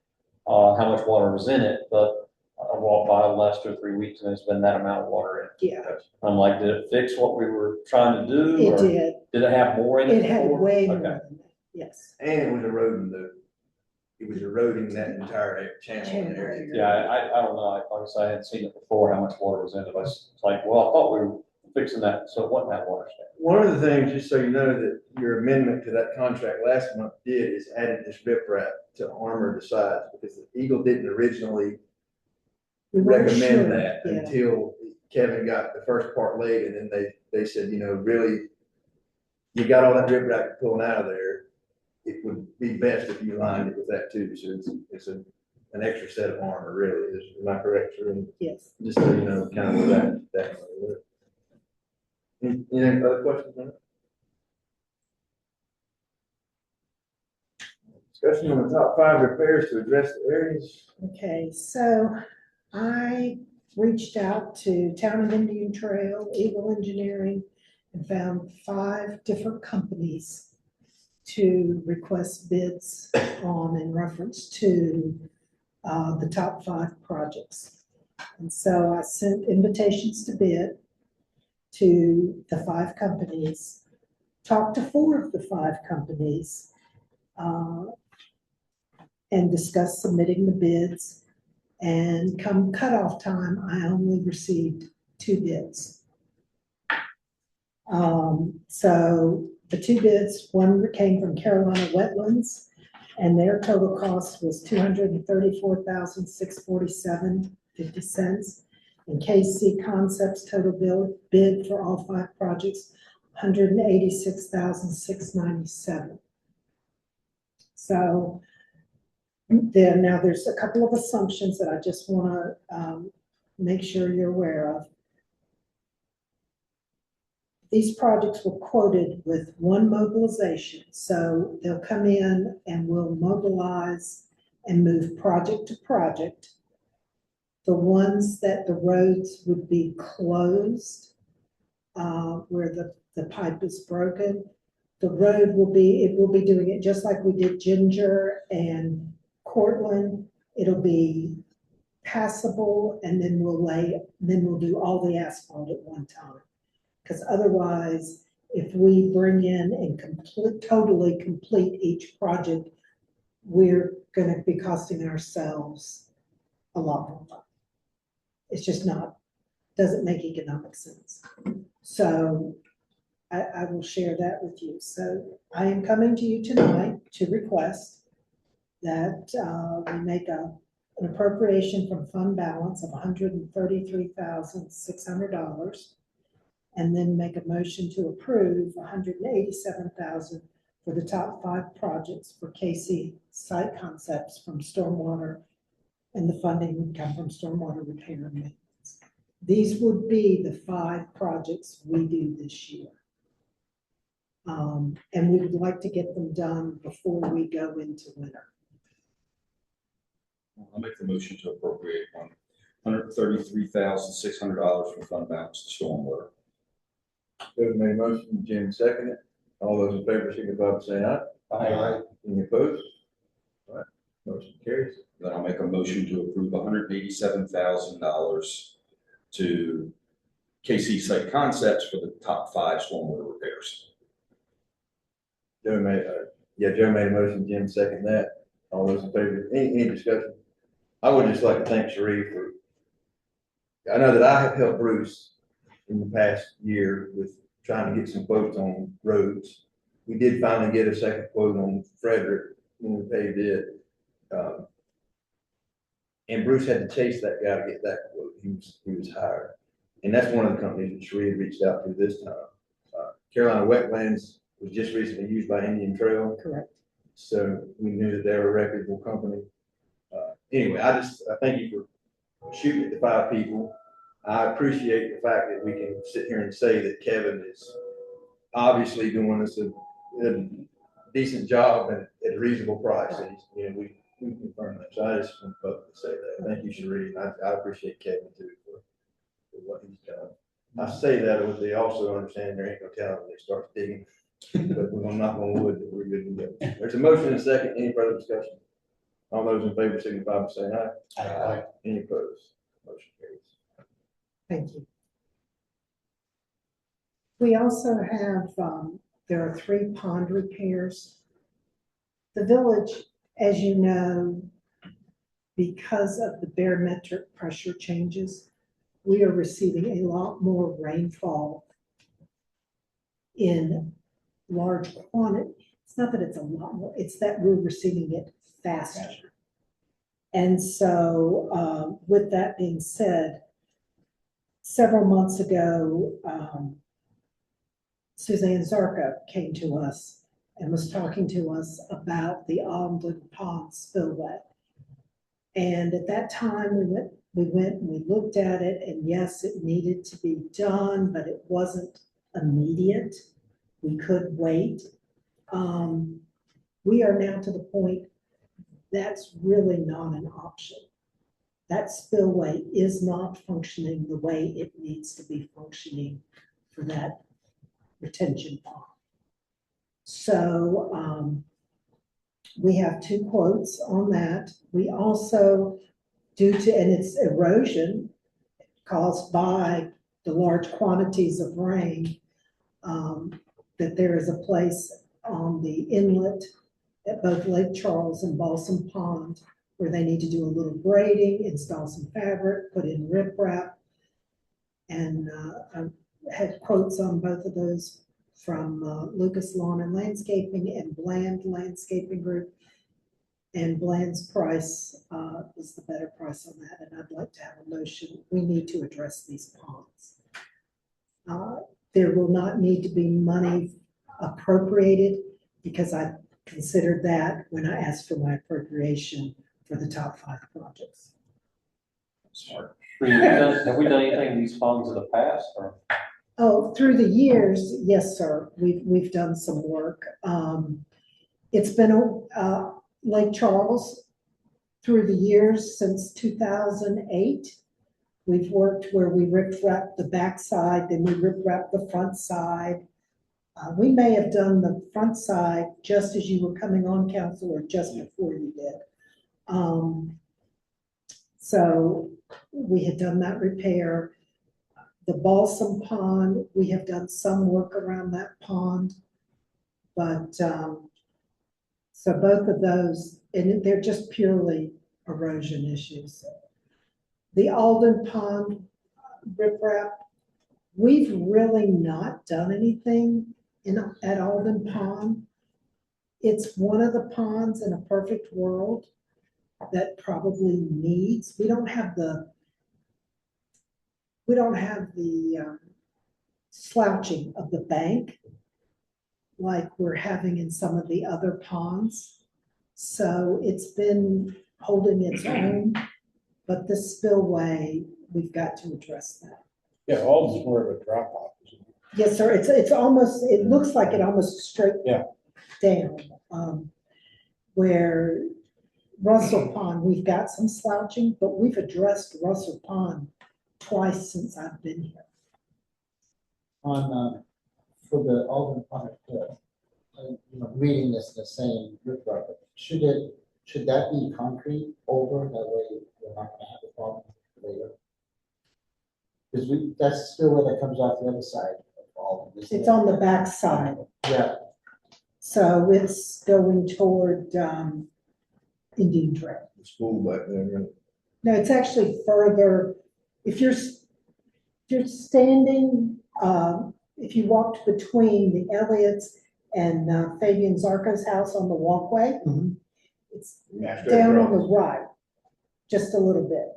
how much water was in it, but I walked by the last 2 or 3 weeks and there's been that amount of water in it. Yeah, I'm like, did it fix what we were trying to do? it or did. Did it have more in it? It had before? way more Okay. than that, yes. And it was eroding that entire channel area. Yeah, I don't know. Like I said, I hadn't seen it before, how much water was in it. It's like, well, I thought we were fixing that, so it wasn't that water standing. One of the things, just so you know, that your amendment to that contract last month did is added this riprap to armor the sides, because the Eagle didn't originally We weren't sure, recommend that yeah. until Kevin got the first part laid, and then they said, really, you got all that riprap pulling out of there, it would be best if you lined it with that too, so it's an extra set of armor, really, am I correct, sir? And Yes. just so you know, kind of what that might work. Any other questions on it? Discussion on the top 5 repairs to address the areas. Okay, so I reached out to Town and Indian Trail, Eagle Engineering, and found 5 different companies to request bids on in reference to the top 5 projects. And so I sent invitations to bid to the 5 companies, talked to 4 of the 5 companies, and discussed submitting the bids. And come cutoff time, I only received 2 bids. So the 2 bids, one came from Carolina Wetlands, and their total cost was $234,647.50. And KC Concepts total bid for all 5 projects, $186,697. So now there's a couple of assumptions that I just want to make sure you're aware of. These projects were quoted with 1 mobilization, so they'll come in and we'll mobilize and move project to project. The ones that the roads would be closed, where the pipe is broken, the road will be doing it just like we did Ginger and Cortland. It'll be passable, and then we'll do all the asphalt at one time. Because otherwise, if we bring in and totally complete each project, we're gonna be costing ourselves a lot more money. It's just doesn't make economic sense. So I will share that with you. So I am coming to you tonight to request that we make an appropriation from fund balance of $133,600, and then make a motion to approve $187,000 for the top 5 projects for KC Site Concepts from stormwater, and the funding would come from stormwater repair and maintenance. These would be the 5 projects we do this year. And we would like to get them done before we go into winter. I'll make the motion to appropriate $133,600 from fund balance to stormwater. David made a motion, Jim seconded. All those in favor, signify by saying aye. Aye. Any opposed? All right, motion carries. Then I'll make a motion to approve $187,000 to KC Site Concepts for the top 5 stormwater repairs. Joe made a motion, Jim seconded that. All those in favor, any discussion? I would just like to thank Sheree for, I know that I have helped Bruce in the past year with trying to get some quotes on roads. We did finally get a second quote on Frederick when we paved it. And Bruce had to chase that guy to get that quote. He was hired. And that's one of the companies that Sheree reached out to this time. Carolina Wetlands was just recently used by Indian Trail. Correct. So we knew that they were a reputable company. Anyway, I thank you for shooting at the 5 people. I appreciate the fact that we can sit here and say that Kevin is obviously doing us a decent job at a reasonable price. And we confirm that. So I just want to say that. Thank you, Sheree. I appreciate Kevin too for what he's done. I say that with the also understanding there ain't no telling when they start digging. But we're gonna knock on wood that we're good to go. There's a motion and a second. Any further discussion? All those in favor signify by saying aye. Aye. Any opposed? Motion carries. Thank you. We also have, there are 3 pond repairs. The village, as you know, because of the barometric pressure changes, we are receiving a lot more rainfall in large quantity. It's not that it's a lot more, it's that we're receiving it faster. And so with that being said, several months ago, Suzanne Zarka came to us and was talking to us about the Almond Pond spillway. And at that time, we went and we looked at it, and yes, it needed to be done, but it wasn't immediate. We could wait. We are now to the point that's really not an option. That spillway is not functioning the way it needs to be functioning for that retention pond. So, we have 2 quotes on that. We also, and it's erosion caused by the large quantities of rain, that there is a place on the inlet at both Lake Charles and Balsam Pond where they need to do a little grading, install some fabric, put in riprap. And I had quotes on both of those from Lucas Lawn and Landscaping and Bland Landscaping Group. And Bland's price was the better price on that, and I'd like to have a motion. We need to address these ponds. There will not need to be money appropriated because I considered that when I asked for my appropriation for the top 5 projects. Smart. Have we done anything in these ponds in the past, or? Oh, through the years, yes, sir. We've done some work. It's been Lake Charles through the years since 2008. We've worked where we rip-wrap the backside, then we rip-wrap the front side. We may have done the front side just as you were coming on council or just before you did. So we had done that repair. The Balsam Pond, we have done some work around that pond. But, so both of those, and they're just purely erosion issues. The Alden Pond riprap, we've really not done anything at Alden Pond. It's one of the ponds in a perfect world that probably needs, we don't have the slouching of the bank like we're having in some of the other ponds. So it's been holding its own, but the spillway, we've got to address that. Yeah, all is more of a drop off. Yes, sir, it's almost, it looks like it almost straight Yeah. down. Where Russell Pond, we've got some slouching, but we've addressed Russell Pond twice since I've been here. On, for the Alden Pond, reading this, the same riprap, should that be concrete over, that way we're not gonna have a problem later? Because that's still where that comes off the other side of Alden. It's on the back side, Yeah, so it's going toward Indian Trail. The school back there, No, it's actually further, if you're standing, if you walked between the Elliots and Fabian Zarco's house on the walkway, Mhm. it's yeah. down on the right, just a little bit.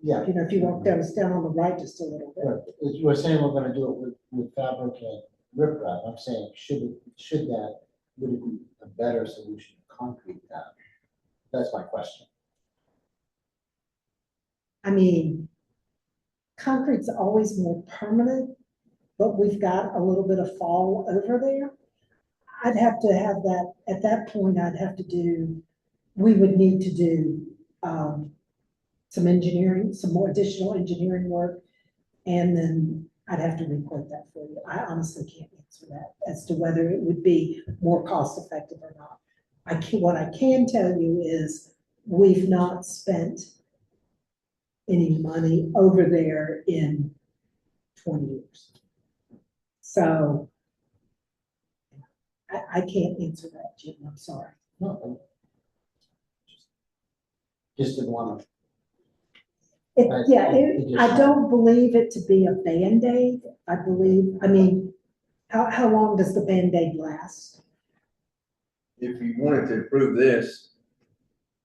yeah. You know, if you walk down, it's down on the right just a little bit. Right. If we're saying we're gonna do it with fabric and riprap, I'm saying, would it be a better solution to concrete that? That's my question. I mean, concrete's always more permanent, but we've got a little bit of fall over there. I'd have to have that, at that point, we would need to do some engineering, some more additional engineering work, and then I'd have to report that for you. I honestly can't answer that as to whether it would be more cost effective or not. What I can tell you is we've not spent any money over there in 20 years. So I can't answer that, Jim, I'm sorry. No. Just didn't wanna. I don't believe it to be a Band-Aid. I mean, how long does the Band-Aid last? If you wanted to approve this,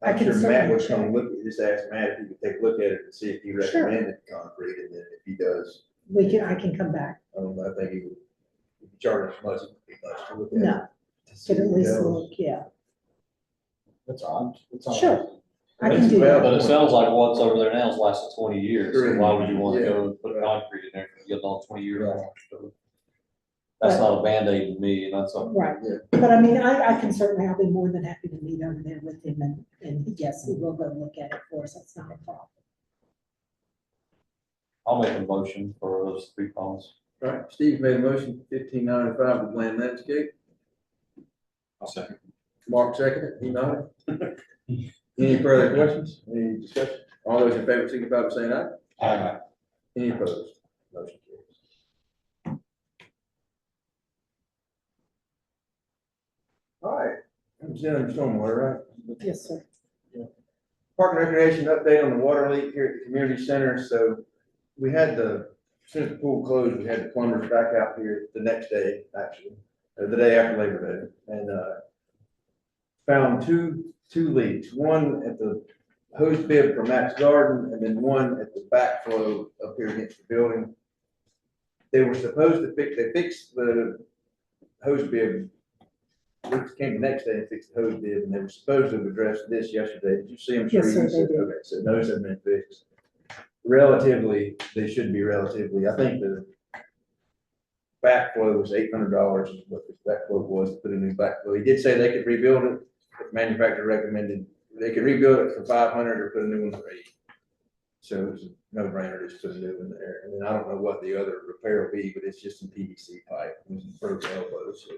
I I'm can sure Matt certainly would come look, just ask Matt if he could take a look at it and see if he Sure. recommended concrete, and then if he does, I can come back. I think he would, if you charge us much, it would be much to look at. No, to see but at if he least does. look, yeah. That's all. That's all. Sure. I can That's do about- that. But it sounds like what's over there now has lasted 20 years, so Correct. why would you want to Yeah. go and put concrete in there if you get all 20 years? Right. So that's not a Band-Aid to me, and that's something. Right, Yeah. but I mean, I can certainly, I'll be more than happy to meet over there with him and yes, he will go look at it for us, that's not a problem. I'll make a motion for those 3 ponds. All right, Steve made a motion, 1595 with Land Landscape. I'll second. Mark seconded, he nodded. Any further questions, any discussion? All those in favor, signify by saying aye. Aye. Any opposed? Motion carries. All right, I'm down to stormwater, right? Yes, sir. Park and Recreation update on the water leak here at the community center. So we had as soon as the pool closed, we had the plumbers back out here the next day, actually, or the day after Labor Day, and found two leaks. One at the hose bib for Matt's Garden, and then one at the backflow up here against the building. They were supposed to they fixed the hose bib. Lucas came the next day and fixed the hose bib, and they were supposed to have addressed this yesterday. Did you see them? Yes, sir, they did. Okay, so those have been fixed. Relatively, they should be relatively, I think the backflow was $800 is what the backflow was to put a new backflow. He did say they could rebuild it. The manufacturer recommended they could rebuild it for $500 or put a new one for $800. So it was a no-brainer, just put a new one there. And then I don't know what the other repair will be, but it's just some PVC pipe and some broken elbows, so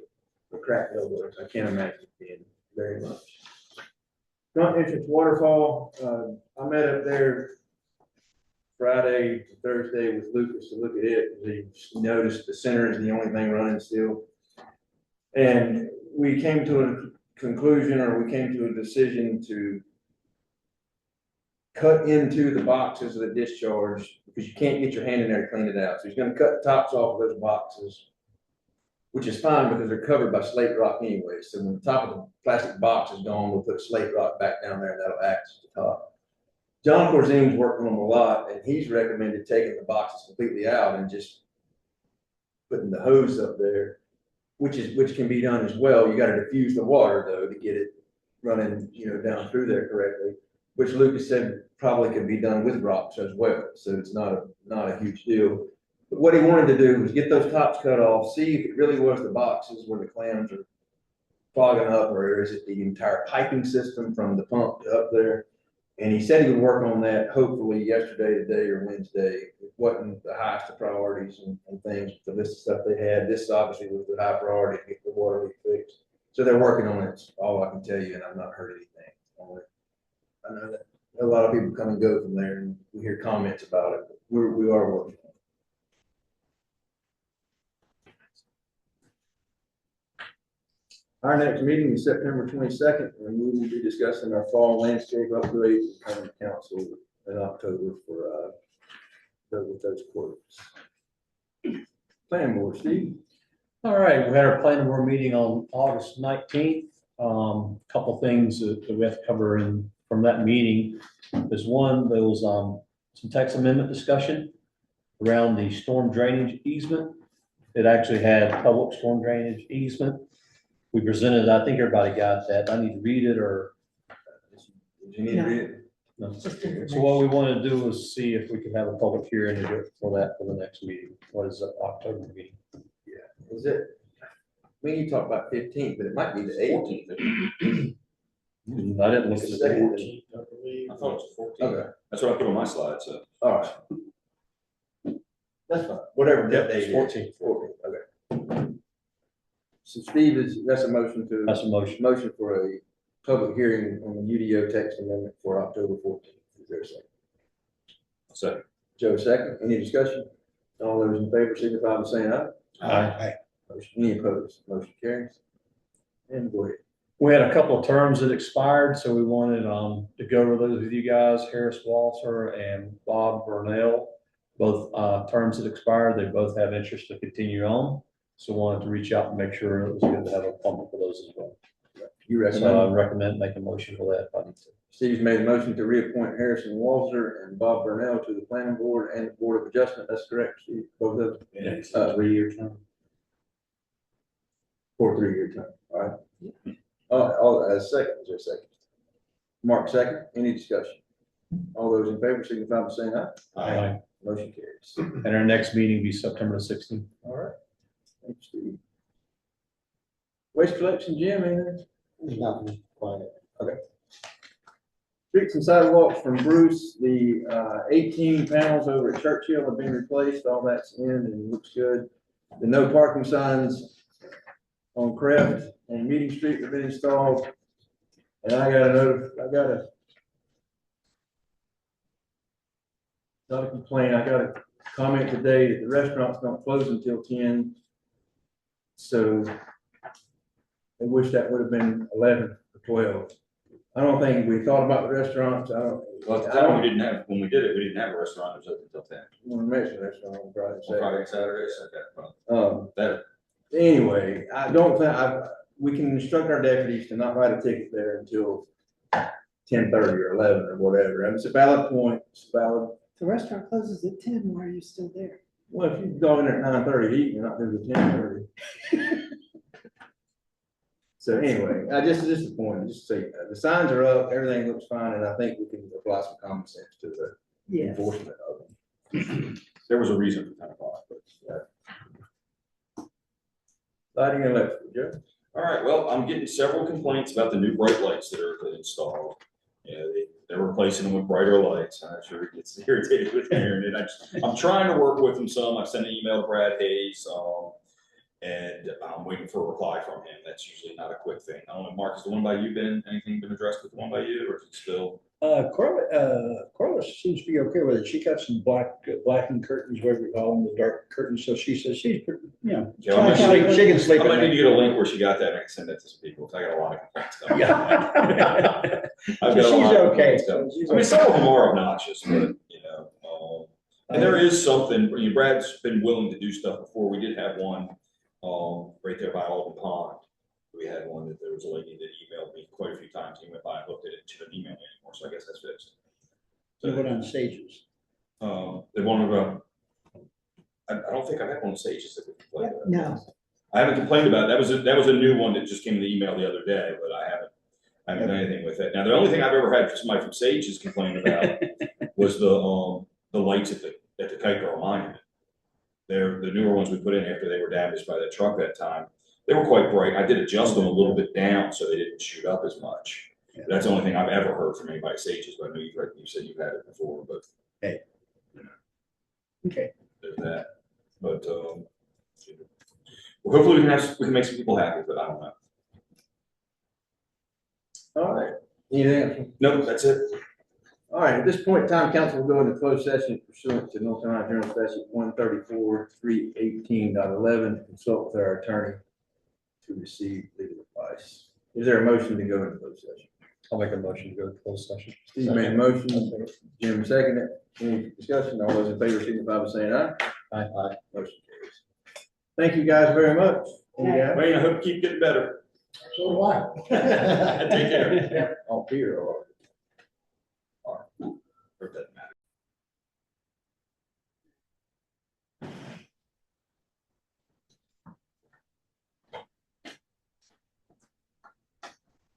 the cracked elbows. I can't imagine it being very much. Front entrance waterfall. I met up there Friday to Thursday with Lucas to look at it. He noticed the center is the only thing running still. And we came to a conclusion, or we came to a decision to cut into the boxes of the discharge, because you can't get your hand in there to clean it out. So he's gonna cut the tops off of those boxes, which is fine because they're covered by slate rock anyway. So when the top of the plastic box is gone, we'll put slate rock back down there and that'll act as the top. John Corzine's working on them a lot, and he's recommended taking the boxes completely out and just putting the hose up there, which can be done as well. You gotta diffuse the water though to get it running, down through there correctly, which Lucas said probably could be done with rocks as well. So it's not a huge deal. But what he wanted to do was get those tops cut off, see if it really was the boxes where the clams are clogging up, or is it the entire piping system from the pump to up there. And he said he would work on that hopefully yesterday, today, or Wednesday. It wasn't the highest of priorities and things, the list of stuff they had. This obviously was the high priority to get the water leak fixed. So they're working on it. That's all I can tell you, and I've not heard anything on it. I know that a lot of people come and go from there, and we hear comments about it, but we are working on it. Our next meeting is September 22nd, and we will be discussing our fall landscape upgrades and coming to council in October for with those quotes. Planning board, Steve. All right, we had our planning board meeting on August 19th. Couple things that we have to cover from that meeting. There's one, there was some text amendment discussion around the storm drainage easement. It actually had public storm drainage easement. We presented, I think everybody got that. I need to read it, or? Did you need to read it? No. Just So what we want to do is see if we can have a public hearing for that for the next meeting. What is the October meeting? Yeah, is it? You talk about 15th, but it might be the 18th. I didn't look at the date. 14th, I believe. I thought it was the 14th. Okay, That's what I put on my slide, so. all right. That's fine, whatever that date is. 14th. 14th, okay. So Steve, that's a motion to. That's a motion. Motion for a public hearing on the UDO text amendment for October 14th. Is there a second? Second. Joe, second. Any discussion? All those in favor signify by saying aye. Aye. Motion, any opposed? Motion carries. And go ahead. We had a couple of terms that expired, so we wanted to go over those with you guys, Harris Walter and Bob Burnell. Both terms that expired, they both have interest to continue on. So wanted to reach out and make sure it was good to have a public for those as well. You recommend? So I recommend making a motion for that if I need to. Steve's made a motion to reappoint Harrison Walter and Bob Burnell to the planning board and the board of adjustment. That's correct, Steve? Both of them? Yeah, it's a 3-year term. For a 3-year term, all right? Oh, as second, is there a second? Mark, second. Any discussion? All those in favor signify by saying aye. Aye. Motion carries. And our next meeting will be September 16th. All right. Thanks, Steve. Waste collection, Jim, anything? Nothing quiet. Streets and sidewalks from Bruce, the 18 panels over at Churchill have been replaced. All that's in and looks good. The no parking signs on Crest on Meeting Street have been installed. And I got a not a complaint, I got a comment today that the restaurants don't close until 10. So I wish that would have been 11 or 12. I don't think we thought about the restaurants, Well, at the time, we didn't have, when we did it, we didn't have a restaurant, it was open until 10. want to mention restaurant on Friday, On Saturday. Friday, Saturdays, okay, well, that, Anyway, I don't think, we can instruct our deputies to not write a ticket there until 10:30 or 11 or whatever. And it's a valid point, it's valid. The restaurant closes at 10, why are you still there? Well, if you go in there at 9:30 to eat, you're not there till 10:30. So anyway, I just the point, just say, the signs are up, everything looks fine, and I think we can apply some common sense to the Yes. enforcement of them. there was a reason for 10 o'clock, but. Lighting and electrical, Joe? All right, well, I'm getting several complaints about the new bright lights that are installed. You know, they're replacing them with brighter lights. I'm sure it gets irritated with hearing it. I'm trying to work with them some. I've sent an email to Brad Hayes, and I'm waiting for a reply from him. That's usually not a quick thing. I don't know, Mark, has the one by you anything been addressed with the one by you, or is it still? Carla seems to be okay with it. She got some blackened curtains, whatever you call them, the dark curtains, so she says she's, pretty, you know, Yeah, I might she can sleep I at might need to night. get a link where she got that and I can send that to some people, because I got a lot of complaints coming. Yeah. I've got a She's lot of okay. complaints coming. She's I mean, okay. some of them are obnoxious, but, you know, and there is something, I mean, Brad's been willing to do stuff before. We did have one, right there by Alden Pond. We had one that there was a lady that emailed me quite a few times. He went by and looked at it, she didn't email me anymore, so I guess that's fixed. So what on stages? They wanted to, I don't think I've had one of Sages that we complained about. No, I haven't complained about it. That was a new one that just came in the email the other day, but I haven't done anything with it. Now, the only thing I've ever had somebody from Sages complain about was the lights at the Kite Girl Monument. They're the newer ones we put in after they were damaged by that truck that time. They were quite bright. I did adjust them a little bit down so they didn't shoot up as much. Yeah. That's the only thing I've ever heard from anybody Sages, but I know you said you've had it before, but. Hey. You know, Okay. there's that, but, well, hopefully we can make some people happy, but I don't know. All right. Anything else? No, that's it. All right, at this point in time, council will go into closed session pursuant to North Carolina General Statute 134-318.11, consult with our attorney to receive legal advice. Is there a motion to go into closed session? I'll make a motion to go to closed session. Steve made a motion, Jim seconded it. Any discussion? All those in favor signify by saying aye. Aye. Motion carries. Thank you guys very much. Yeah. Wayne, I hope you keep getting better. So do I. Take care. All here or? Or it doesn't matter.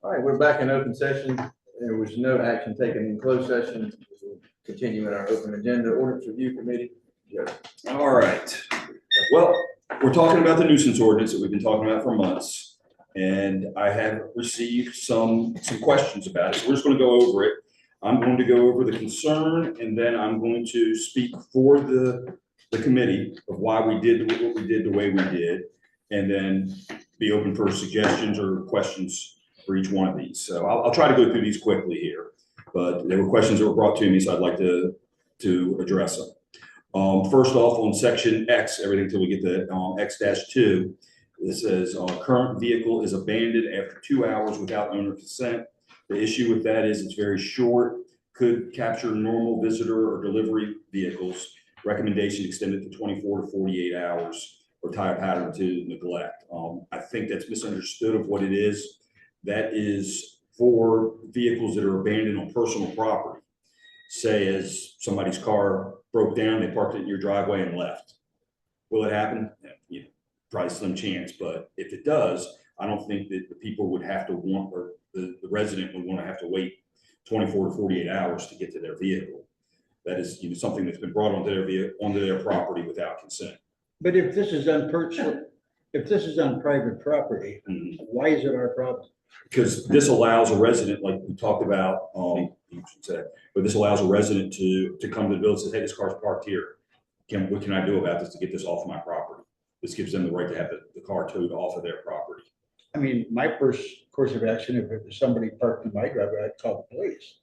All right, we're back in open session. There was no action taken in closed session. We'll continue in our open agenda. Ordinance Review Committee. Joe. All right. Well, we're talking about the nuisance ordinance that we've been talking about for months. And I have received some questions about it. So we're just going to go over it. I'm going to go over the concern, and then I'm going to speak for the committee of why we did what we did the way we did, and then be open for suggestions or questions for each one of these. So I'll try to go through these quickly here, but there were questions that were brought to me, so I'd like to address them. First off, on section X, everything till we get to X-2, it says current vehicle is abandoned after 2 hours without owner consent. The issue with that is it's very short, could capture normal visitor or delivery vehicles. Recommendation extended to 24 to 48 hours or tie a pattern to neglect. I think that's misunderstood of what it is. That is for vehicles that are abandoned on personal property. Say as somebody's car broke down, they parked it in your driveway and left. Will it happen? Yeah, probably slim chance, but if it does, I don't think that the people would have to want, or the resident would want to have to wait 24 to 48 hours to get to their vehicle. That is, something that's been brought onto their property without consent. But if this is on private property, why is it our problem? Because this allows a resident, like we talked about, but this allows a resident to come to the village and say, hey, this car's parked here. What can I do about this to get this off of my property? This gives them the right to have the car towed off of their property. I mean, my first course of action, if it was somebody parked in my driveway, I'd call the police.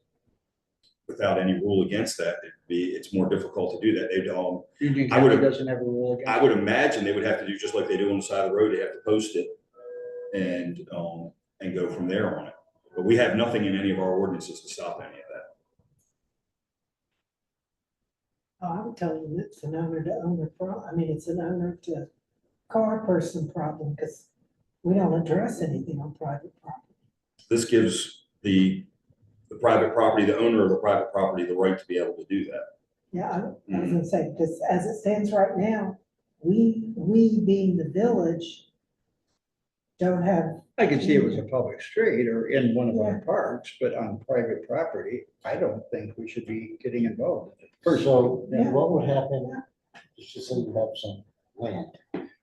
Without any rule against that, it's more difficult to do that. They don't, Union I would- County doesn't have a rule against. I would imagine they would have to do just like they do on the side of the road. They have to post it and go from there on it. But we have nothing in any of our ordinances to stop any of that. Oh, I would tell you it's an owner to owner I mean, it's an owner to car person problem, because we don't address anything on private property. This gives the private property, the owner of the private property, the right to be able to do that. Yeah, I was gonna say, because as it stands right now, we being the village don't have, I could see it was a public street or in one of our parks, but on private property, I don't think we should be getting involved. So Yeah. then what would happen, just say you have some land,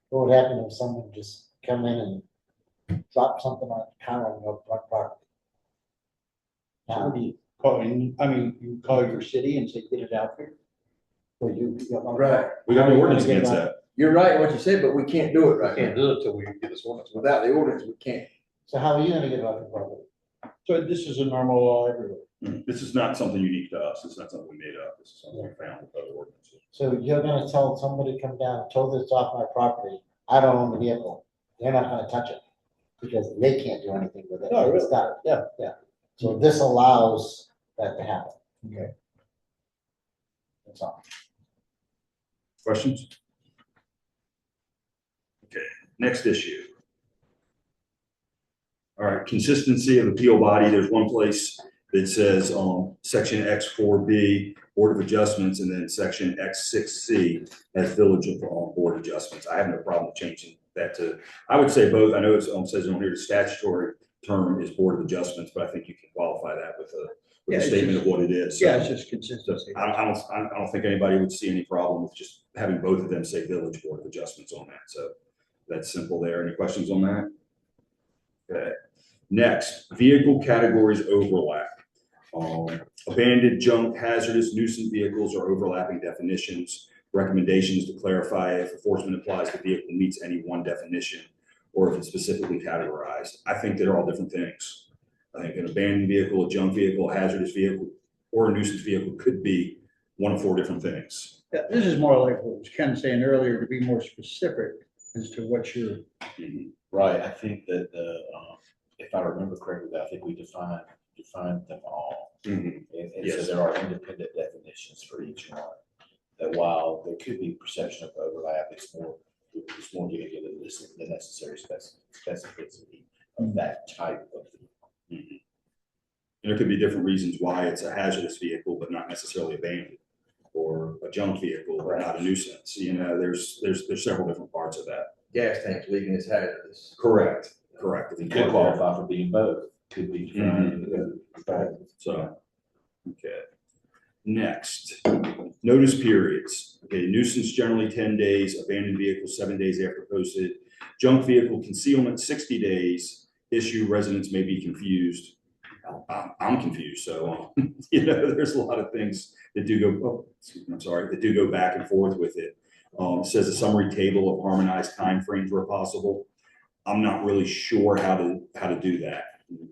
what would happen if someone just come in and drop something on the counter on your front property? How do you, You call your city and say, get it out there. well, you. Right. We got no ordinance against that. You're right in what you said, but we can't do it right now. do it till we get this ordinance. Without the ordinance, we can't. So how are you gonna get it off your property? So this is a normal law everywhere. This is not something unique to us. It's not something we made up. This is something we found with other ordinances. So you're gonna tell somebody to come down and tow this off my property, I don't own the vehicle, they're not gonna touch it, because they can't do anything with it. Oh, really? It's done. Yeah. Yeah, so this allows that to happen. Okay. That's all. Questions? Okay, next issue. All right, consistency of appeal body. There's one place that says section X4B, Board of Adjustments, and then section X6C has Village of Board Adjustments. I have no problem changing that to, I would say both. I know it says on here the statutory term is Board of Adjustments, but I think you can qualify that with a Yeah, it's statement just- of what it is. So- Yeah, it's just So consistency. I don't think anybody would see any problem with just having both of them say Village Board of Adjustments on that. So that's simple there. Any questions on that? Okay. Next, vehicle categories overlap. Abandoned, junk, hazardous, nuisance vehicles are overlapping definitions. Recommendations to clarify if enforcement applies to vehicle meets any one definition or if it's specifically categorized. I think they're all different things. I think an abandoned vehicle, a junk vehicle, a hazardous vehicle, or a nuisance vehicle could be one of four different things. Yeah, this is more like what was Ken saying earlier, to be more specific as to what you're. Right, I think that if I remember correctly, I think we defined them all. And so Yes. there are independent definitions for each one. That while there could be perception of overlap, it's more giving you the necessary specificity of that type of. And there could be different reasons why it's a hazardous vehicle, but not necessarily abandoned, or a junk vehicle, but not a nuisance. You know, there's several different parts of that. Gas tank leaking is hazardous. Correct. It could qualify for being both, could be defined. So, okay. Next, notice periods. Okay, nuisance generally 10 days, abandoned vehicle 7 days after posted. Junk vehicle concealment 60 days. Issue residents may be confused. I'm confused, so, there's a lot of things that do go back and forth with it. It says a summary table of harmonized timeframes where possible. I'm not really sure how to do that.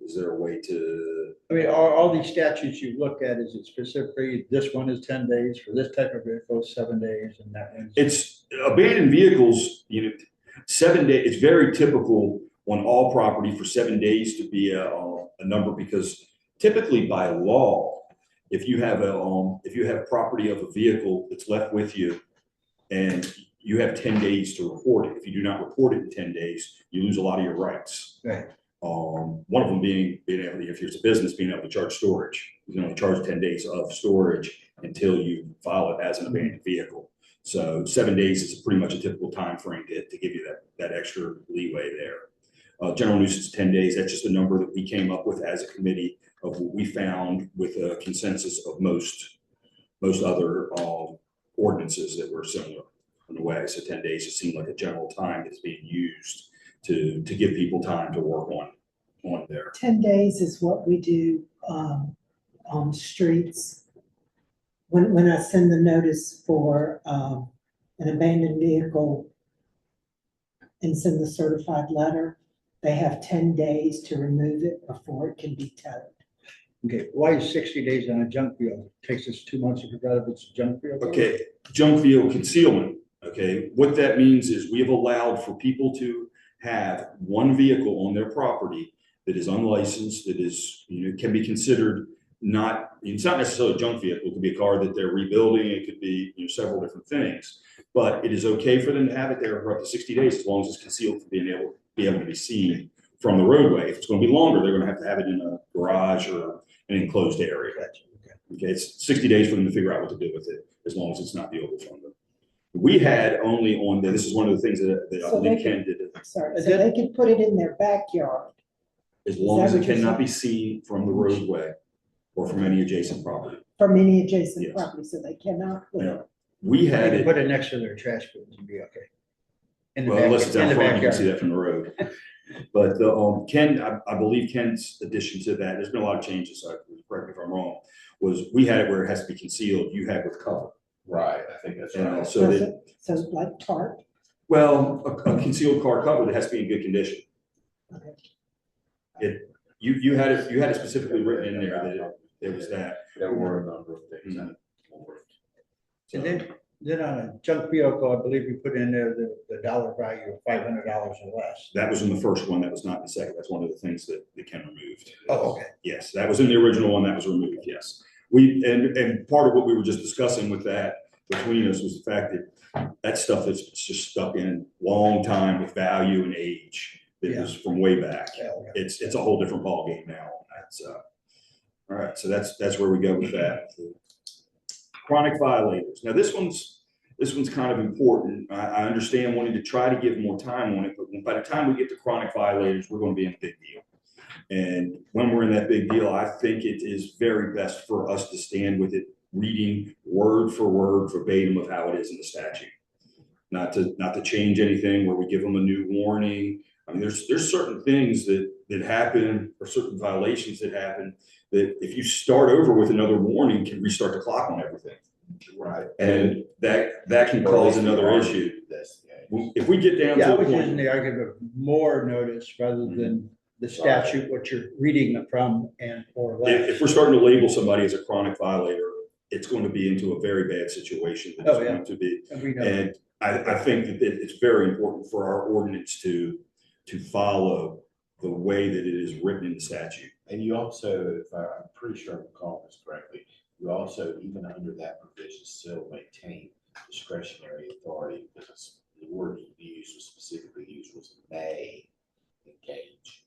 Is there a way to? I mean, all these statutes you look at, is it specifically, this one is 10 days, for this type of vehicle, 7 days, and that one's. It's abandoned vehicles, 7 days, it's very typical on all property for 7 days to be a number, because typically by law, if you have property of a vehicle that's left with you and you have 10 days to report it. If you do not report it in 10 days, you lose a lot of your rights. Right. One of them being able, if it's a business, being able to charge storage. You can only charge 10 days of storage until you file it as an abandoned vehicle. So 7 days is pretty much a typical time frame to give you that extra leeway there. General nuisance 10 days, that's just a number that we came up with as a committee of what we found with a consensus of most other ordinances that were similar in a way. So 10 days just seemed like a general time that's being used to give people time to work on there. 10 days is what we do on streets. When I send the notice for an abandoned vehicle and send the certified letter, they have 10 days to remove it before it can be towed. Okay, why is 60 days on a junk vehicle? Takes us 2 months to figure out if it's a junk vehicle? Okay, junk vehicle concealment, okay, what that means is we have allowed for people to have one vehicle on their property that is unlicensed, that is, can be considered it's not necessarily a junk vehicle, it could be a car that they're rebuilding, it could be, several different things. But it is okay for them to have it there for up to 60 days, as long as it's concealed from be able to be seen from the roadway. If it's gonna be longer, they're gonna have it in a garage or an enclosed area. Okay, it's 60 days for them to figure out what to do with it, as long as it's not vehicle from them. We had only this is one of the things that I So believe they Ken did, Sorry, so they could put it in their backyard. as long as that it what you're cannot saying? be seen from the roadway or from any adjacent property. From any adjacent Yes. property, so they cannot put it. Yeah. We They had can it, put it next to their trash bins and be okay. In the well, unless it's in out the front, you can see backyard. that from the road. But the, Ken, I believe Ken's addition to that, there's been a lot of changes, so correct me if I'm wrong, was we had it where it has to be concealed, you had with cover. Right, I think that's You know, right. so that, So like tarp. well, a concealed car cover that has to be in good condition. You had it specifically written in there that it was that. There were a number of things. Mhm. And then on a junk vehicle, I believe we put in there the dollar value of $500 or less. That was in the first one, that was not in the second, that's one of the things that Ken removed. Oh, okay. Yes, that was in the original one, that was removed, yes. And part of what we were just discussing with that between us was the fact that stuff that's just stuck in long time with value and age, that was from way back. Yeah, okay. It's a whole different ballgame now on that, so. All right, so that's where we go with that. Chronic violators. Now, this one's kind of important. I understand wanting to try to give more time on it, but by the time we get to chronic violators, we're going to be in a big deal. And when we're in that big deal, I think it is very best for us to stand with it, reading word for word verbatim of how it is in the statute. Not to change anything where we give them a new warning. I mean, there's certain things that happen, or certain violations that happen, that if you start over with another warning, can restart the clock on everything. Right. And that can cause another issue. If we get down Yeah, I to a was using point, the argument of more notice rather than the statute, what you're reading it from and or less. if we're starting to label somebody as a chronic violator, it's going to be into a very bad situation. That Oh, it's yeah. going to be. And we know. And I think that it's very important for our ordinance to follow the way that it is written in the statute. And you also, if I'm pretty sure I'm recalling this correctly, you also, even under that provision, still maintain discretionary authority, because the word you used was specifically used was may engage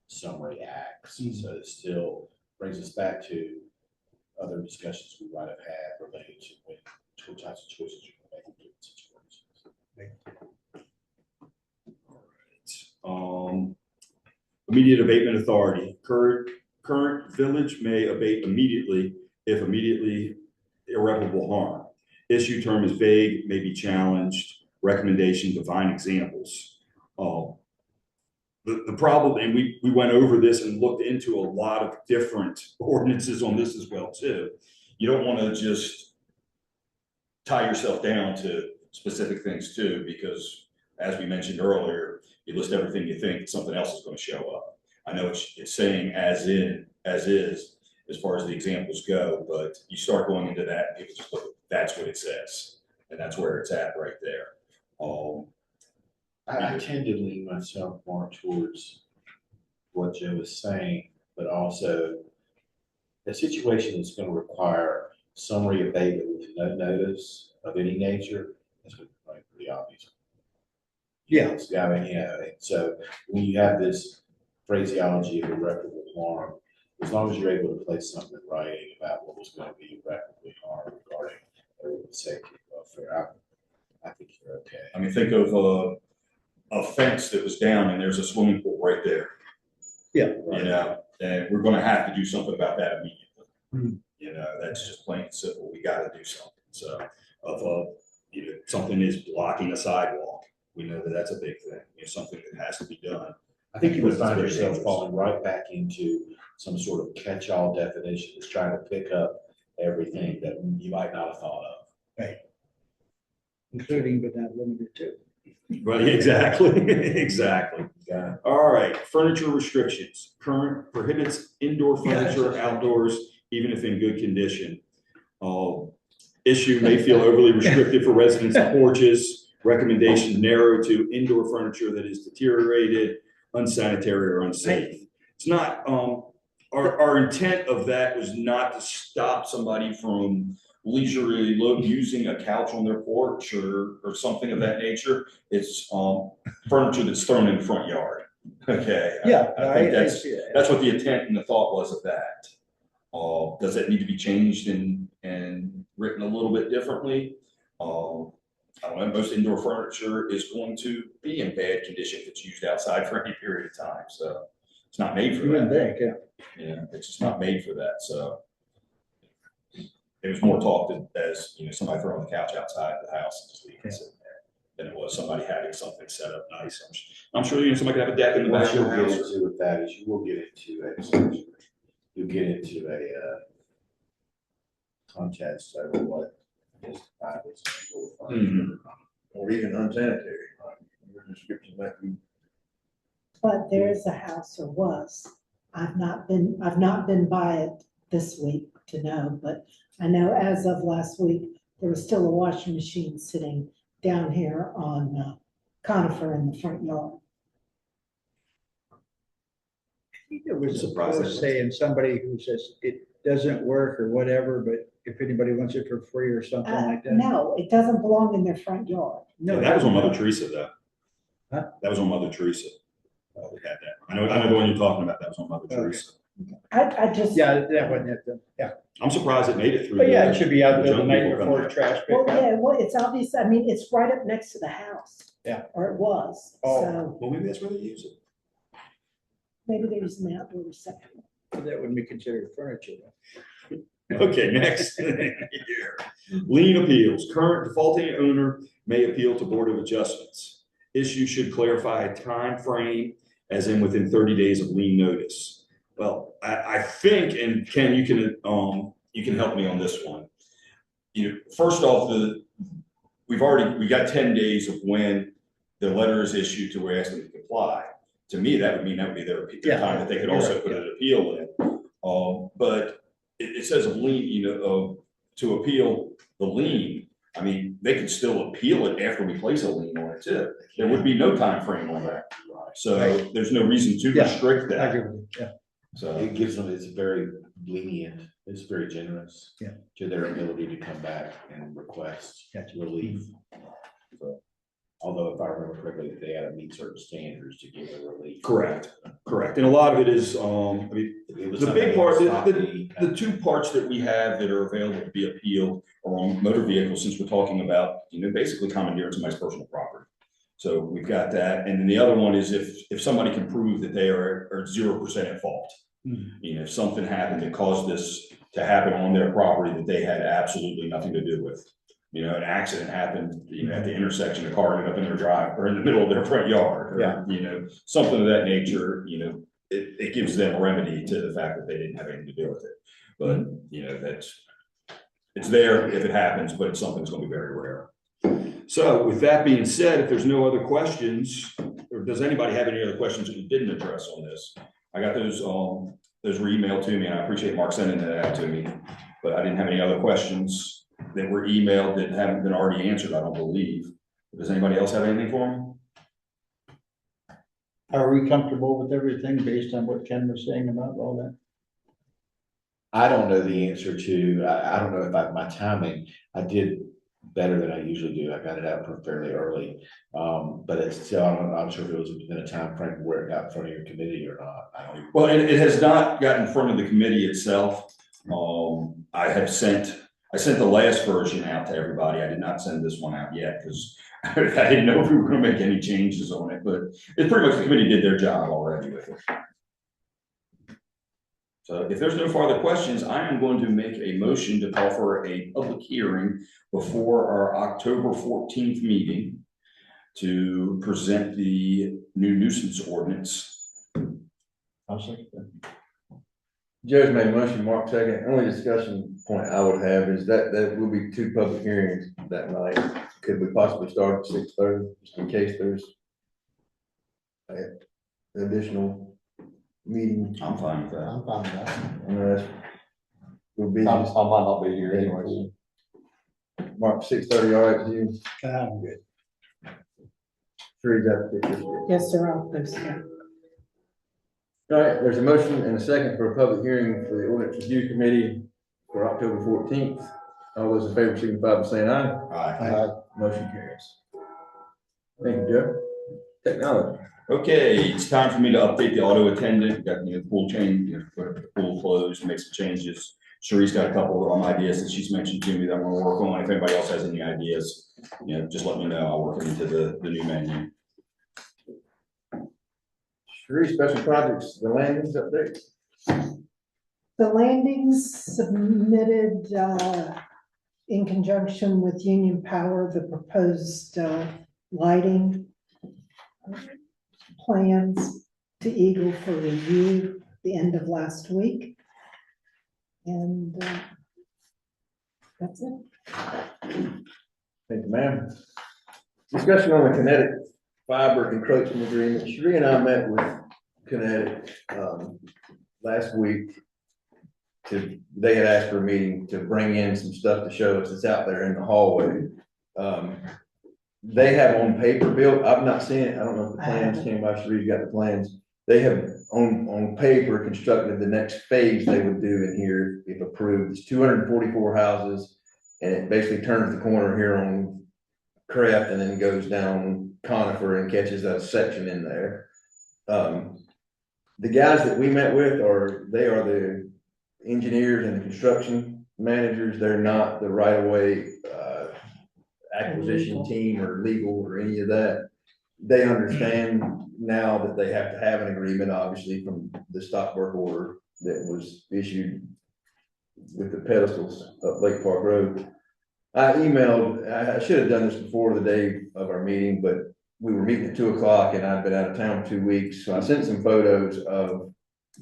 summary acts. So it still brings us back to other discussions we might have had related to what types of choices you're going to make in different situations. Immediate abatement authority. Current village may abate immediately if immediately irreparable harm. Issue term is vague, may be challenged. Recommendation, define examples. The problem, and we went over this and looked into a lot of different ordinances on this as well too. You don't want to just tie yourself down to specific things too, because as we mentioned earlier, you list everything you think, something else is going to show up. I know it's saying as is, as far as the examples go, but you start going into that, and people just look, that's what it says. And that's where it's at right there. I tend to lean myself more towards what Joe is saying, but also a situation that's going to require summary abatement with no notice of any nature, that's pretty obvious. Yeah. I mean, yeah, so when you have this phraseology of irreparable harm, as long as you're able to place something in writing about what was going to be irreparably harmed regarding everyone's safety and welfare, I think you're okay. I mean, think of a fence that was down and there's a swimming pool right there. Yeah. You know, and we're gonna have to do something about that immediately. Mhm. You know, that's just plain and simple. We gotta do something. So something is blocking a sidewalk. We know that that's a big thing. It's something that has to be done. I think you would find Because it's very yourself dangerous. falling right back into some sort of catch-all definition that's trying to pick up everything that you might not have thought of. Including but not limited to. Right, exactly, exactly. Yeah. All right, furniture restrictions. Current prohibits indoor furniture outdoors, even if in good condition. Issue may feel overly restrictive for residents of porches. Recommendation narrow to indoor furniture that is deteriorated, unsanitary, or unsafe. It's not, our intent of that was not to stop somebody from leisurely using a couch on their porch or something of that nature. It's, furniture that's thrown in the front yard. Okay. I think that's what the intent and the thought was of that. Does it need to be changed and written a little bit differently? I don't know, most indoor furniture is going to be in bad condition if it's used outside for any period of time, so it's not made for that. Yeah, it's just not made for that, so. It was more talked as, somebody throwing the couch outside the house and just leaving it sitting there, than it was somebody having something set up nice. I'm sure, somebody could have a deck in the back What of you'll the get house. into with that is you will get you'll get into a contest over what is defined as indoor furniture. Or even unsanitary. Your description might be. But there is a house, or was. I've not been by it this week to know, but I know as of last week, there was still a washing machine sitting down here on Conifer in the front yard. It was a Surprised post it saying somebody who says it doesn't work or whatever, but if anybody wants it for free or something like that. No, it doesn't belong in their front yard. Yeah, that was on Mother Teresa though. Huh? That was on Mother Teresa. We had that. I know the one you're talking about, that was on Mother Teresa. I just. Yeah, that wasn't it then. Yeah. I'm surprised it made it through. But yeah, it should be out there the junk night people before coming trash Well, pickup. yeah, well, it's obvious, it's right up next to the house. Yeah. Or it was, Oh. so Well, maybe that's where they use it. maybe they're using the outdoor receptacle. That wouldn't be considered furniture. Okay, next thing here. Lien appeals. Current defaulting owner may appeal to Board of Adjustments. Issue should clarify a time frame, as in within 30 days of lien notice. Well, I think, and Ken, you can help me on this one. First off, we got 10 days of when the letter is issued to where ask them to comply. To me, that would mean that would be their time that they could also put an appeal in. But it says a lien, to appeal the lien. I mean, they could still appeal it after we place a lien on it too. There would be no time frame on that. So there's no reason to restrict I that. agree with you. Yeah. So It gives them, it's very lenient, it's very generous. Yeah. To their ability to come back and request relief. So, although if I remember correctly, they had to meet certain standards to give the relief. correct. And a lot of it is, It was the something big part, that stopped the two parts that we have that are available to be appealed are on motor vehicles, since we're talking about, basically commandeering somebody's personal property. So we've got that. And then the other one is if somebody can prove that they are 0% at fault. If something happened that caused this to happen on their property that they had absolutely nothing to do with. An accident happened, at the intersection, a car ended up in their drive or in the middle of their front yard, or, something of that nature, it gives them a remedy to the fact that they didn't have anything to do with it. But, it's there if it happens, but it's something that's going to be very rare. So with that being said, if there's no other questions, or does anybody have any other questions that we didn't address on this? I got those were emailed to me, and I appreciate Mark sending that out to me, but I didn't have any other questions that were emailed that haven't been already answered, I don't believe. Does anybody else have anything for me? Are we comfortable with everything based on what Ken was saying about all that? I don't know the answer to, I don't know if my timing, I did better than I usually do. I got it out fairly early. But it's still, I'm sure if it was within a time frame where it got in front of your committee or not. I don't even. Well, it has not gotten in front of the committee itself. I sent the last version out to everybody. I did not send this one out yet because I didn't know if we were going to make any changes on it, but it's pretty much the committee did their job already with it. So if there's no further questions, I am going to make a motion to call for a public hearing before our October 14th meeting to present the new nuisance ordinance. I'll second that. Joe's made a motion, Mark second. Only discussion, point I would have is that will be 2 public hearings that night. Could we possibly start at 6:30, just in case there's an additional meeting? I'm fine with that. I'm fine with that. Unless we'll be I just. might not be here anyways. Mark, 6:30, all right with you? I'm good. Sure, you got pictures. Yes, sir, I'll post that. All right, there's a motion and a second for a public hearing for the ordinance review committee for October 14th. All those in favor signify by saying aye. Aye. Motion carries. Thank you, Joe. Technology. Okay, it's time for me to update the auto attendant, got the pool change, the pool closed, make some changes. Cherie's got a couple of ideas that she's mentioned to me that I'm gonna work on. If anybody else has any ideas, just let me know. I'll work it into the new menu. Sheree, special projects, the landings update. The landings submitted, in conjunction with Union Power, the proposed, lighting plans to Eagle for review the end of last week. And, that's it. Thank you, ma'am. Discussion on the Kinetic fiber encroachment agreement. Sheree and I met with Kinetic, last week. They had asked for a meeting to bring in some stuff to show us it's out there in the hallway. They have on paper built, I've not seen it, I don't know if the plans came by, Sheree's got the plans. They have on paper constructed the next phase they would do in here if approved. It's 244 houses, and it basically turns the corner here on Creft and then goes down Conifer and catches a section in there. The guys that we met with they are the engineers and the construction managers. They're not the right of way acquisition team or legal or any of that. They understand now that they have to have an agreement, obviously, from the stop work order that was issued with the pedestals up Lake Park Road. I should have done this before the day of our meeting, but we were meeting at 2:00 and I'd been out of town for 2 weeks. So I sent some photos of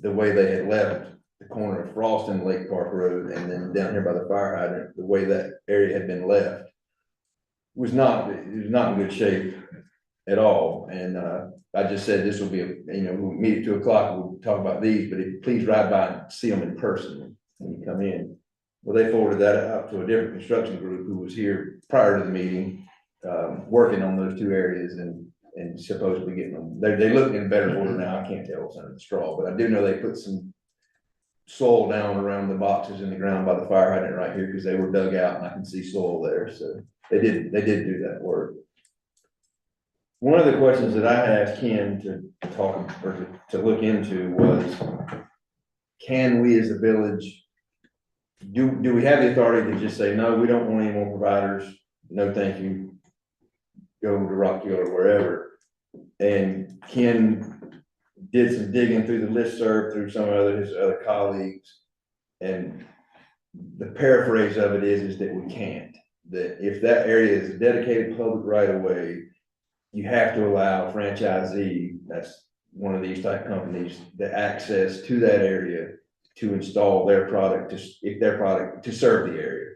the way they had left the corner of Frost and Lake Park Road, and then down here by the fire hydrant, the way that area had been left it was not in good shape at all. And I just said this will be we'll meet at 2:00, we'll talk about these, but please ride by and see them in person when you come in. Well, they forwarded that out to a different construction group who was here prior to the meeting, working on those 2 areas and supposedly getting them. They look in better order now. I can't tell what's under the straw, but I do know they put some soil down around the boxes in the ground by the fire hydrant right here because they were dug out and I can see soil there. So they did do that work. One of the questions that I had asked Ken to talk or to look into was, can we as a village do we have the authority to just say, no, we don't want any more providers, no thank you, go to Rockville or wherever? And Ken did some digging through the listserv, through some of his other colleagues, and the paraphrase of it is that we can't. That if that area is a dedicated public right of way, you have to allow a franchisee, that's one of these type companies, the access to that area to install their product, to serve the area.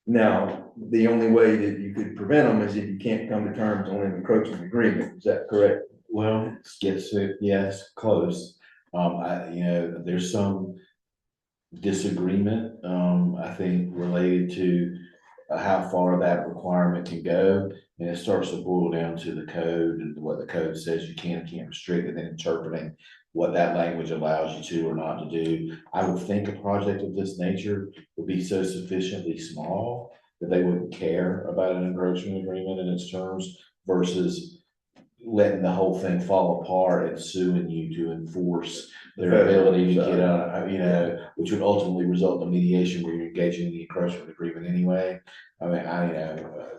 Now, the only way that you could prevent them is if you can't come to terms on an encroachment agreement. Is that correct? Well, yes, close. There's some disagreement, I think, related to how far that requirement can go. And it starts to boil down to the code and what the code says you can and can't restrict, and then interpreting what that language allows you to or not to do. I would think a project of this nature would be so sufficiently small that they wouldn't care about an encroachment agreement and its terms versus letting the whole thing fall apart and suing you to enforce their ability to get out, which would ultimately result in mediation where you're engaging in the encroachment agreement anyway. I mean, I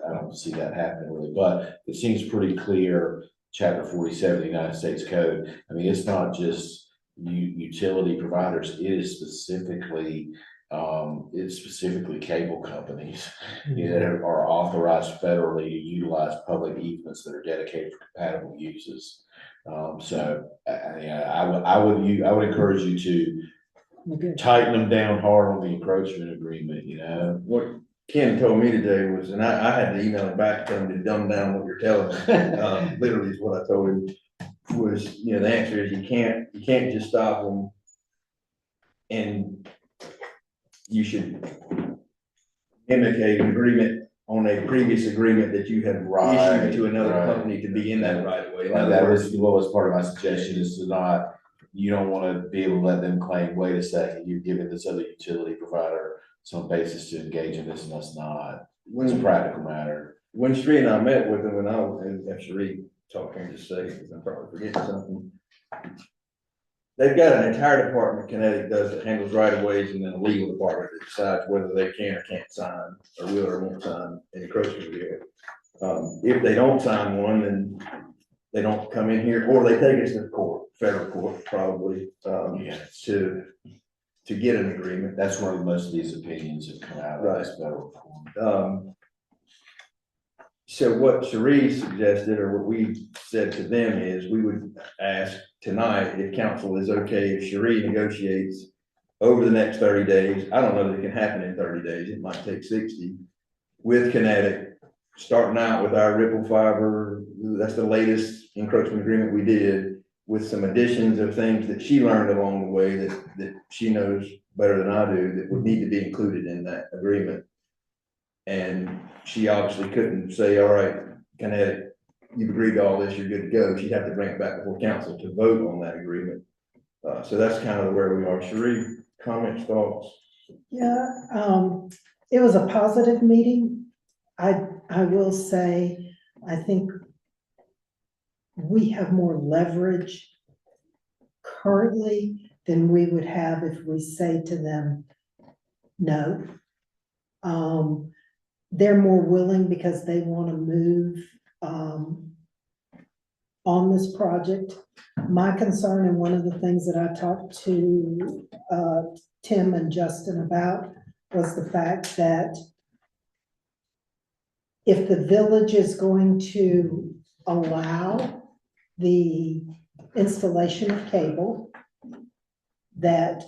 don't see that happening really, but it seems pretty clear, Chapter 47 of the United States Code. I mean, it's not just utility providers, it is specifically cable companies that are authorized federally to utilize public easements that are dedicated for compatible uses. So I would encourage you to tighten them down hard on the encroachment agreement, you know? What Ken told me today was, and I had to email him back, tell him to dumb down what you're telling me. Literally is what I told him, was, you know, the answer is you can't just stop them. And you should mimic an agreement on a previous agreement that you have issued to another Right. company to be in that right of way. In And other that words, was, what was part of my suggestion is to not, you don't wanna be able to let them claim, wait a second, you're giving this other utility provider some basis to engage in this and that's not. It's a practical matter. when Sheree and I met with him, and I was, and Sheree talked here just a second, because I'm probably forgetting something. They've got an entire department Kinetic does that handles right of ways, and then a legal department that decides whether they can or can't sign, or will or won't sign an encroachment agreement. If they don't sign one, then they don't come in here, or they take us to court, federal court, probably, Yes. to get an agreement. That's where most of these opinions have come out of this federal court. So what Sheree suggested, or what we said to them is, we would ask tonight if council is okay if Sheree negotiates over the next 30 days. I don't know that it can happen in 30 days. It might take 60 with Kinetic, starting out with our Ripple Fiber. That's the latest encroachment agreement we did, with some additions of things that she learned along the way that she knows better than I do, that would need to be included in that agreement. And she obviously couldn't say, all right, Kinetic, you've agreed to all this, you're good to go. She'd have to bring it back before council to vote on that agreement. So that's kind of where we are. Sheree, comments, thoughts? Yeah, it was a positive meeting. I will say, I think we have more leverage currently than we would have if we say to them, no. They're more willing because they want to move, on this project. My concern, and one of the things that I talked to, Tim and Justin about, was the fact that if the village is going to allow the installation of cable, that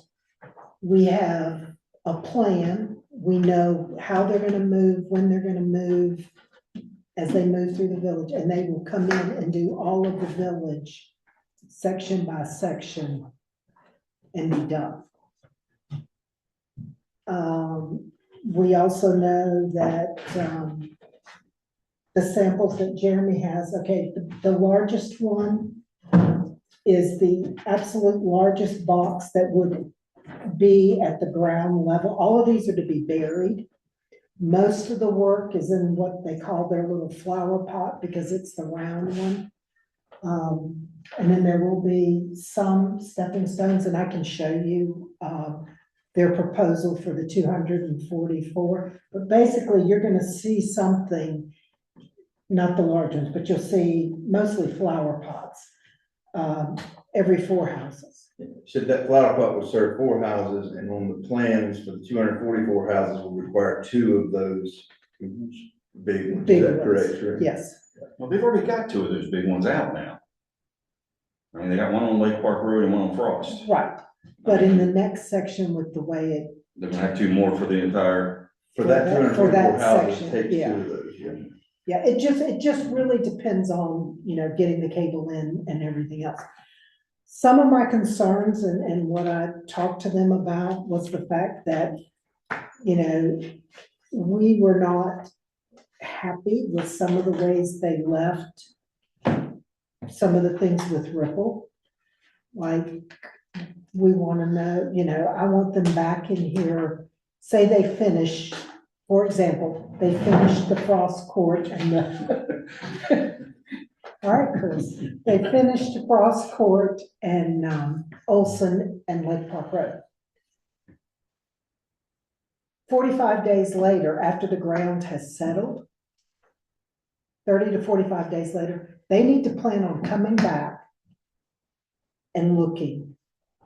we have a plan, we know how they're gonna move, when they're gonna move, as they move through the village, and they will come in and do all of the village section by section and be done. We also know that, the samples that Jeremy has, okay, the largest one is the absolute largest box that would be at the ground level. All of these are to be buried. Most of the work is in what they call their little flower pot, because it's the round one. And then there will be some stepping stones, and I can show you, their proposal for the 244. But basically, you're gonna see something, not the large ones, but you'll see mostly flower pots, every 4 houses. So that flower pot would serve 4 houses, and on the plans for the 244 houses will require 2 of those big ones. Big Is that ones. correct, Sheree? Yes, Well, they've already got 2 of those big ones out now. I mean, they got one on Lake Park Road and one on Frost. right. But in the next section with the way it, They're gonna have 2 more for the entire, For that For 244 that houses, section, take 2 yeah. of those, yeah. yeah, it just really depends on, you know, getting the cable in and everything else. Some of my concerns and what I talked to them about was the fact that, you know, we were not happy with some of the ways they left some of the things with Ripple. Like, we want to know, you know, I want them back in here, say they finish, for example, they finished the Frost Court and the all right, Chris, they finished Frost Court and Olson and Lake Park Road. 45 days later, after the ground has settled, 30 to 45 days later, they need to plan on coming back and looking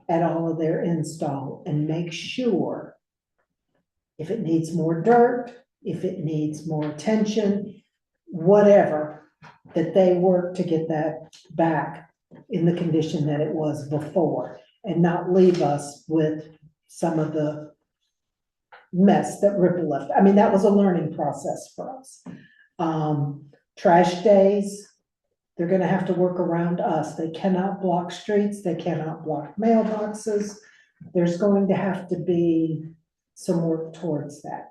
at all of their install and make sure if it needs more dirt, if it needs more attention, whatever, that they work to get that back in the condition that it was before, and not leave us with some of the mess that Ripple left. I mean, that was a learning process for us. Trash days, they're gonna have to work around us. They cannot block streets, they cannot block mailboxes. There's going to have to be some work towards that.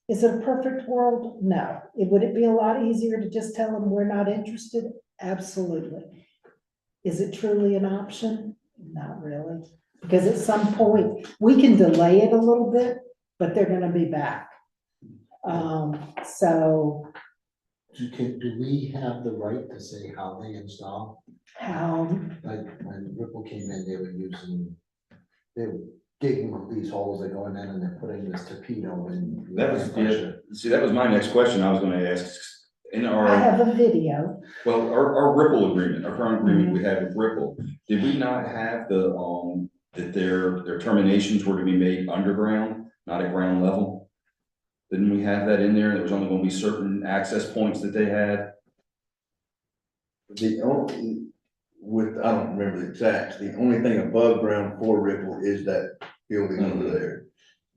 Is it a perfect world? No. Would it be a lot easier to just tell them we're not interested? Absolutely. Is it truly an option? Not really. Because at some point, we can delay it a little bit, but they're gonna be back. So Do we have the right to say how they install? how, Like, when Ripple came in, they were digging these holes, they're going in and they're putting this torpedo in. That was, yeah, see, that was my next question I was gonna ask. In I our, have a video. well, our Ripple agreement, our current agreement we have with Ripple, did we not have the, that their terminations were to be made underground, not at ground level? Didn't we have that in there? There was only gonna be certain access points that they had? The only, I don't remember the exacts, the only thing above ground for Ripple is that building over there.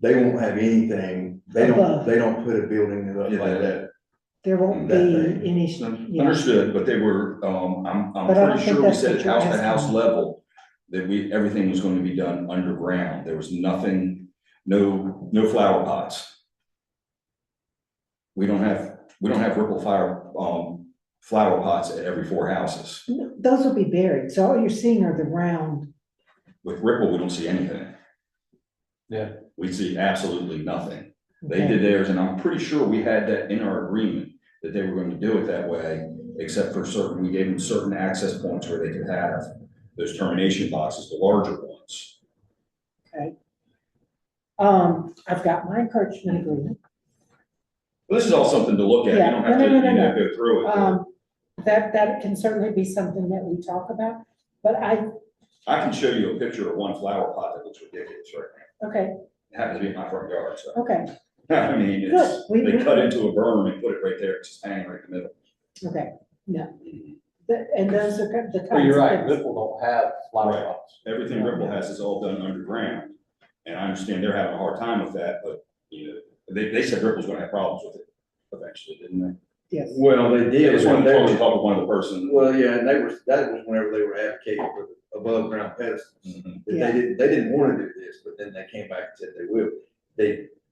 They won't have anything, they Above. don't put a building up like that. There won't be That thing. any, yeah. Understood, but they were, I'm But I don't pretty think sure we that's said what at you're house to house asking. level, that everything was going to be done underground. There was nothing, no flower pots. We don't have Ripple flower pots at every 4 houses. Those will be buried, so all you're seeing are the round. With Ripple, we don't see anything. Yeah. We see absolutely nothing. They Okay. did theirs, and I'm pretty sure we had that in our agreement, that they were going to do it that way, except for we gave them certain access points where they could have those termination boxes, the larger ones. I've got my encroachment agreement. This is all something to look at. You Yeah, don't have no, to, no, no, no. go through it. That can certainly be something that we talk about, but I can show you a picture of one flower pot that looks ridiculous right now. okay, It happens to be in my front yard, so. okay, I mean, Good. they cut into a berm and put it right there, it's just hanging right in the middle. okay, yeah. And those are the kinds of Well, you're right, things. Ripple don't have flower Right. pots. Everything Ripple has is all done underground, and I understand they're having a hard time with that, but, they said Ripple's gonna have problems with it eventually, didn't they? Yes, Well, they They did. just wanted They to were- talk with one of the person. Well, yeah, and that was whenever they were advocating for the above ground pedestals. Mhm. That Yeah. they didn't want to do this, but then they came back and said they will.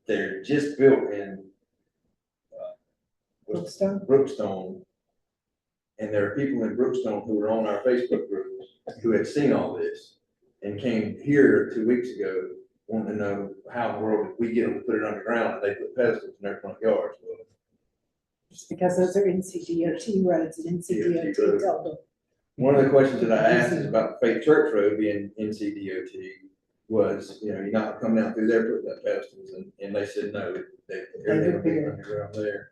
They're just built in Brookstone, Brookstone. And there are people in Brookstone who were on our Facebook group who had seen all this and came here 2 weeks ago wanting to know how in the world did we get them to put it underground and they put pedestals in their front yards. Well, because those are NCDOT roads and NCDOT told them. one of the questions that I asked is about the Faith Church Road being NCDOT was, you're not coming out through there putting up pedestals, and they said, no, everything will be underground there.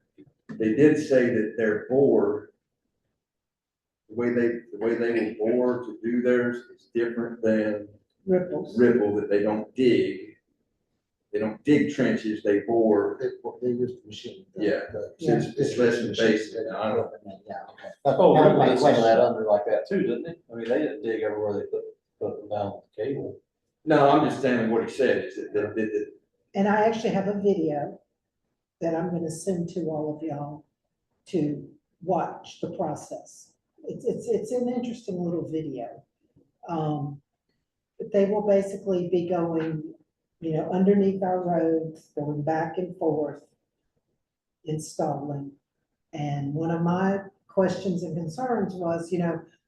They did say that their bore, the way they will bore to do theirs is different than Ripples. Ripple, that they don't dig. They don't dig trenches, they bore. They use the machine. Yeah. So it's less invasive. I don't know. Yeah, okay. Oh, That was Ripple my did some of that question. under like that too, didn't they? I mean, they didn't dig everywhere they put them down the cable. No, I'm just saying what he said, is that And I actually have a video that I'm gonna send to all of y'all to watch the process. It's an interesting little video. But they will basically be going, underneath our roads, going back and forth, installing. And one of my questions and concerns was,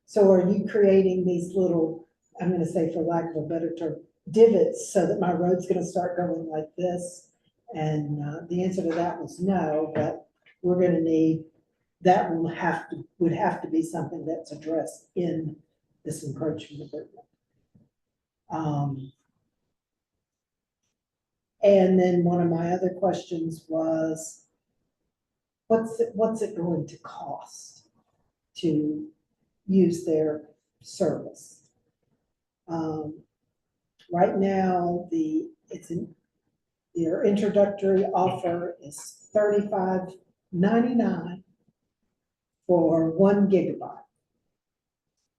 so are you creating these little, I'm gonna say for lack of a better term, divots so that my road's gonna start going like this? And the answer to that was no, but we're gonna need, that would have to be something that's addressed in this encroachment agreement. And then one of my other questions was, what's it going to cost to use their service? Right now, their introductory offer is $35.99 for 1 gigabyte.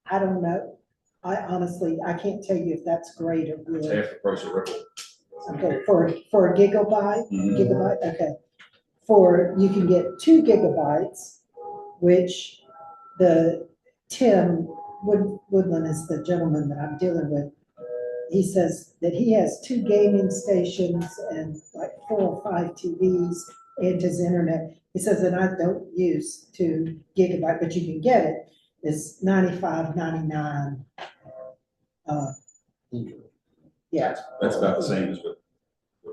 I don't know. I honestly, I can't tell you if that's great or It's good. half the price of Ripple. Okay, for a gigabyte, Mhm. gigabyte, okay. You can get 2 gigabytes, which Tim Woodland is the gentleman that I'm dealing with. He says that he has 2 gaming stations and like 4 or 5 TVs and his internet. He says, and I don't use 2 gigabyte, but you can get it. It's $95.99. Yeah, That's about the same as what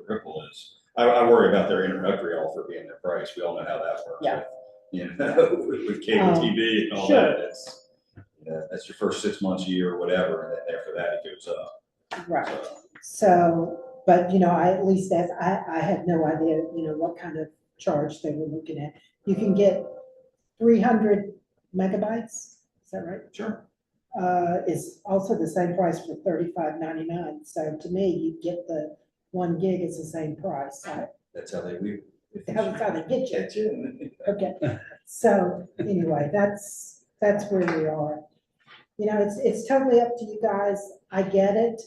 Ripple is. I worry about their introductory offer being their price. We all know how that works. Yeah. You know, with cable TV and all sure. that, that's your first 6 months, year, or whatever, and then after that, it goes up. right. So, but I at least I had no idea, what kind of charge they were looking at. You can get 300 megabytes, is that right? Sure. Is also the same price for $35.99. So to me, you get the 1 gig is the same price. That's how they we. That's how they get you. Catch you. Okay, so anyway, that's where we are. It's totally up to you guys. I get it.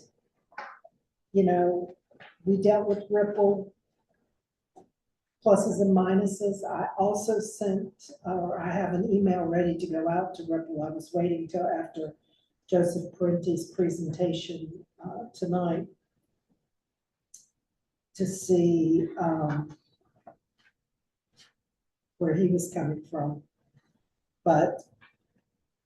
We dealt with Ripple pluses and minuses. I also I have an email ready to go out to Ripple. I was waiting till after Joseph Parenti's presentation tonight to see where he was coming from. But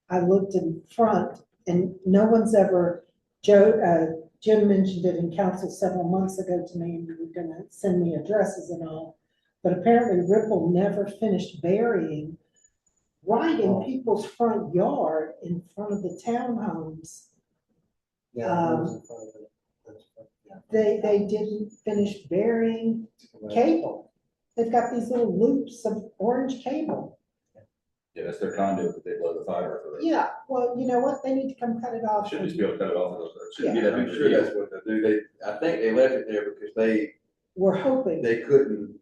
I looked in front and no one's ever, Jim mentioned it in council several months ago to me, and you were gonna send me addresses and all. But apparently Ripple never finished burying right in people's front yard, in front of the townhomes. Yeah. They didn't finish burying cable. They've got these little loops of orange cable. Yeah, that's their conduit that they blow the fiber through. Yeah, well, you know what? They need to come cut it off. Should just be able to cut it off of those. Shouldn't be Yeah, that I'm big of a sure deal. that's what they do. I think they left it there because We're hoping. they couldn't,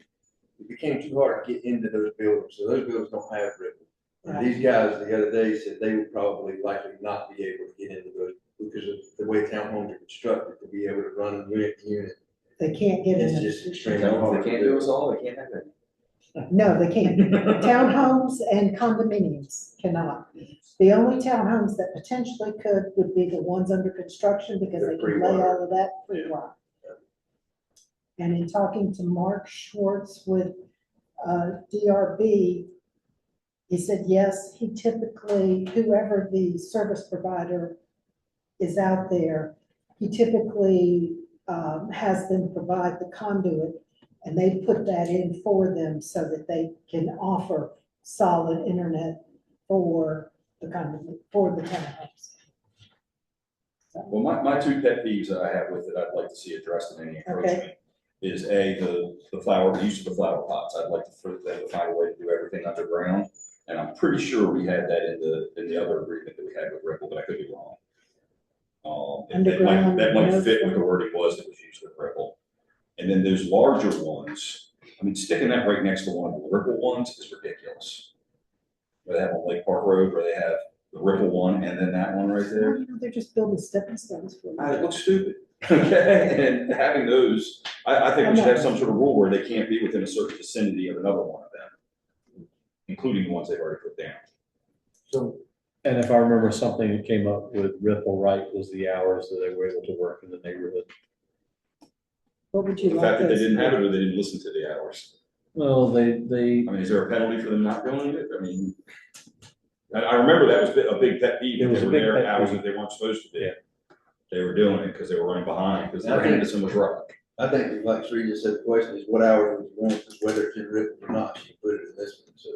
it became too hard to get into those buildings, so those buildings don't have Ripple. And these guys the other day said they would probably likely not be able to get into those because of the way townhomes are constructed, to be able to run unit to unit. They can't get It's in. just extremely If hard. they can't do us all, they can't have it. No, they can't. Townhomes and condominiums cannot. The only townhomes that potentially could would be the ones under construction because they They're can lay pre-wired. all of that pre-wired. And in talking to Mark Schwartz with DRB, he said, yes, he typically, whoever the service provider is out there, he typically has them provide the conduit, and they put that in for them so that they can offer solid internet for the conduit, for the townhomes. Well, my 2 pet peeves that I have with it, I'd like to see addressed in any encroachment, is the use of the flower pots. I'd like for them to find a way to do everything underground. And I'm pretty sure we had that in the other agreement that we had with Ripple, but I could be wrong. Underground, That might no fit what the wording was that was used with Ripple. And then those larger ones, I mean, sticking that right next to one of the Ripple ones is ridiculous. Where they have on Lake Park Road, where they have the Ripple one and then that one right there. They're just building stepping stones for It you. looks stupid, okay? And having those, I think we should have some sort of rule where they can't be within a certain vicinity of another one of them, including the ones they've already put down. So, And if I remember something that came up with Ripple, right, was the hours that they were able to work in the neighborhood. What would you The like fact that they us? didn't have it or they didn't listen to the hours. Well, they, I mean, is there a penalty for them not doing it? I mean, I remember that was a big pet peeve. It was They a were big there pet hours peeve. that they weren't supposed to be. Yeah. They were doing it because they were running behind, because I their think- Henderson was rough. I think, like Sri just said, the question is what hours would you want, because whether it's in Ripple or not, she put it in this one, so.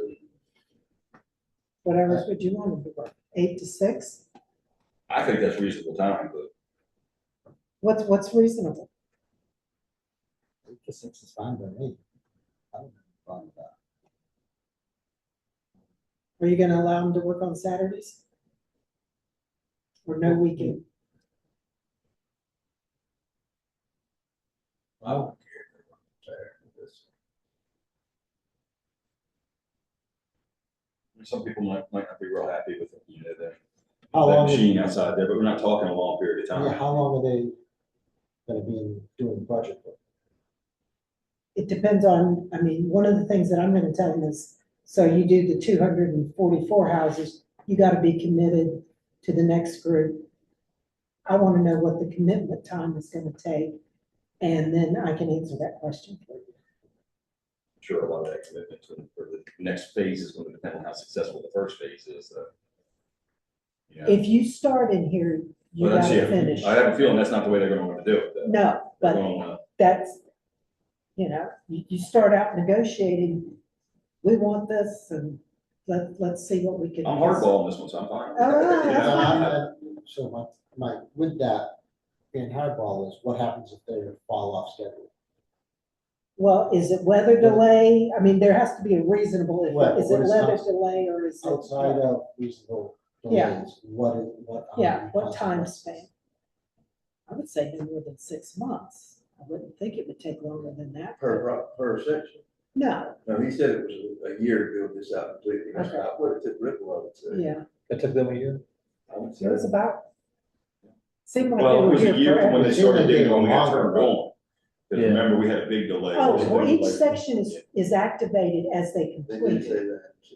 What hours would you want them to work? 8 to 6? I think that's reasonable time, but What's reasonable? 8 to 6 is fine by me. I don't have a problem with that. Are you gonna allow them to work on Saturdays? Or no weekend? I don't care if they want to share this. some people might not be real happy with, How that long, machine outside there, but we're not talking a long period of yeah, time. how long are they gonna be doing budget work? It depends on, I mean, one of the things that I'm gonna tell them is, so you do the 244 houses, you gotta be committed to the next group. I wanna know what the commitment time is gonna take, and then I can answer that question for you. Sure, a lot of that commitment for the next phase is going to depend on how successful the first phase is. Yeah. If you start in here, you Well, that's, gotta yeah, finish. I have a feeling that's not the way they're going to want to do it, though. No, They're but gonna wanna- that's, you start out negotiating, we want this, and let's see what we can. I'm hardballing this one, so I'm fine. Oh, You that's know, fine. So with that, being hardball is what happens if they fall off schedule? Well, is it weather delay? I mean, there has to be a reasonable, Well, is it what is weather outs- delay or is it? Outside of reasonable Yeah. delays, what? Yeah, what time span? I would say no more than 6 months. I wouldn't think it would take longer than that. Per section. No, No, he said it was a year to build this out completely. That's Okay. not what it took Ripple, I would say. yeah, It took them a year. I would it say. was about, seemed like they Well, it were was a here year from when forever. they started digging when we got turned on. Because Yeah. remember, we had a big delay. Oh, There was a well, big each delay. section is activated as they They complete did say it, that, so.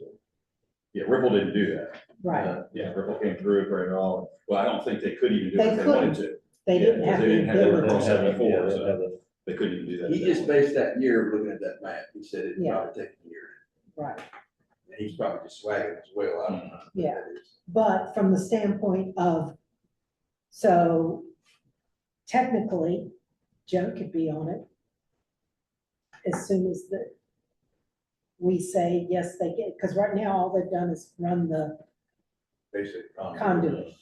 Yeah, Ripple didn't do that. right? Yeah, Ripple came through for it all. Well, I don't think they could even do They it if they wanted to. They Yeah, didn't because have they the didn't have their ability. Ripple They don't have 74, the- so they couldn't even do that. He just based that year looking at that map. He said it'd Yeah. probably take a year. Right, And he's probably just swagging as well. I don't know. what Yeah. that is. but from the standpoint of, so technically, Joe could be on it as soon as we say, yes, they get, because right now, all they've done is run the Basic. conduit.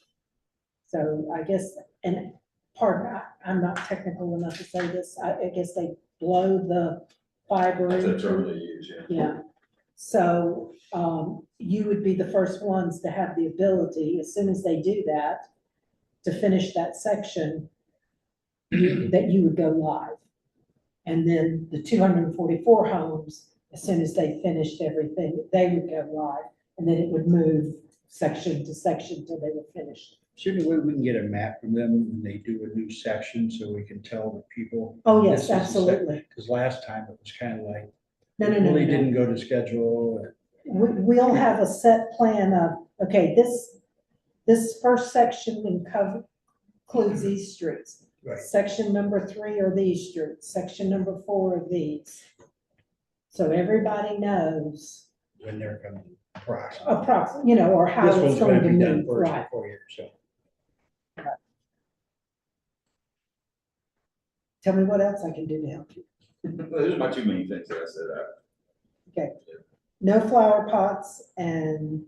So I guess, and pardon, I'm not technical enough to say this, I guess they blow the fiber That's the into. term they use, yeah. Yeah, so, you would be the first ones to have the ability, as soon as they do that, to finish that section, that you would go live. And then the 244 homes, as soon as they finished everything, they would go live, and then it would move section to section till they were finished. Is there any way we can get a map from them when they do a new section so we can tell the people? Oh, yes, absolutely. Because last time it was kind of like, No, it no, no, really no. didn't go to schedule. We'll have a set plan of, okay, this first section includes these streets. Right. Section number 3 are these streets, section number 4 are these. So everybody knows When they're coming approximately. approximately, or how This it's one's going gonna to be done move, first right? before you, so. Tell me what else I can do to help you. Those are my two main things that I said. No flower pots and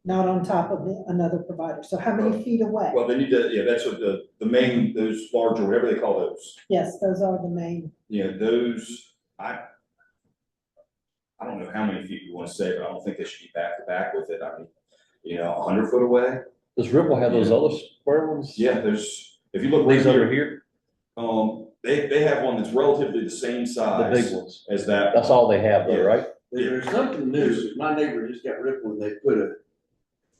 not on top of another provider. So how many feet away? Well, they need to, yeah, that's what the main, those larger, whatever they call those, Yes, those are the main. those, I don't know how many feet you want to say, but I don't think they should be back to back with it. I mean, 100 foot away. Does Ripple have those other square ones? Yeah, there's, if you look right These over here, here, they have one that's relatively the same the size big ones. as that. That's all they have though, Yeah. right? There's something new. My neighbor just got Ripple and they put a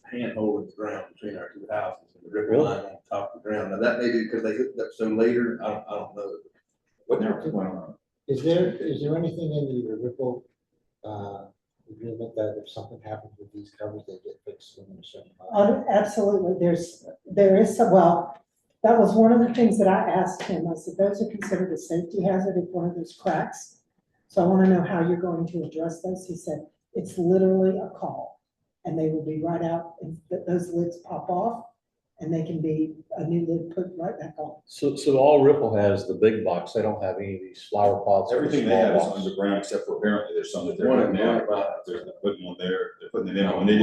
handhold in the ground between our two houses and the Ripple Really? line on top of the ground. Now that may be because they hooked up so later, I don't know. What they're going on. Is there anything in the Ripple, agreement that if something happens with these covers, they get fixed within a certain amount? Absolutely, there is some, well, that was one of the things that I asked him. I said, those are considered a safety hazard if one of those cracks. So I want to know how you're going to address those. He said, it's literally a call. And they will be right out, and those lids pop off, and they can be a new lid put right back on. So all Ripple has the big box. They don't have any of these flower pots. or the Everything they small have is box. underground, except for apparently there's some that they're One putting in out. front. They're putting one there, they're putting it in. When they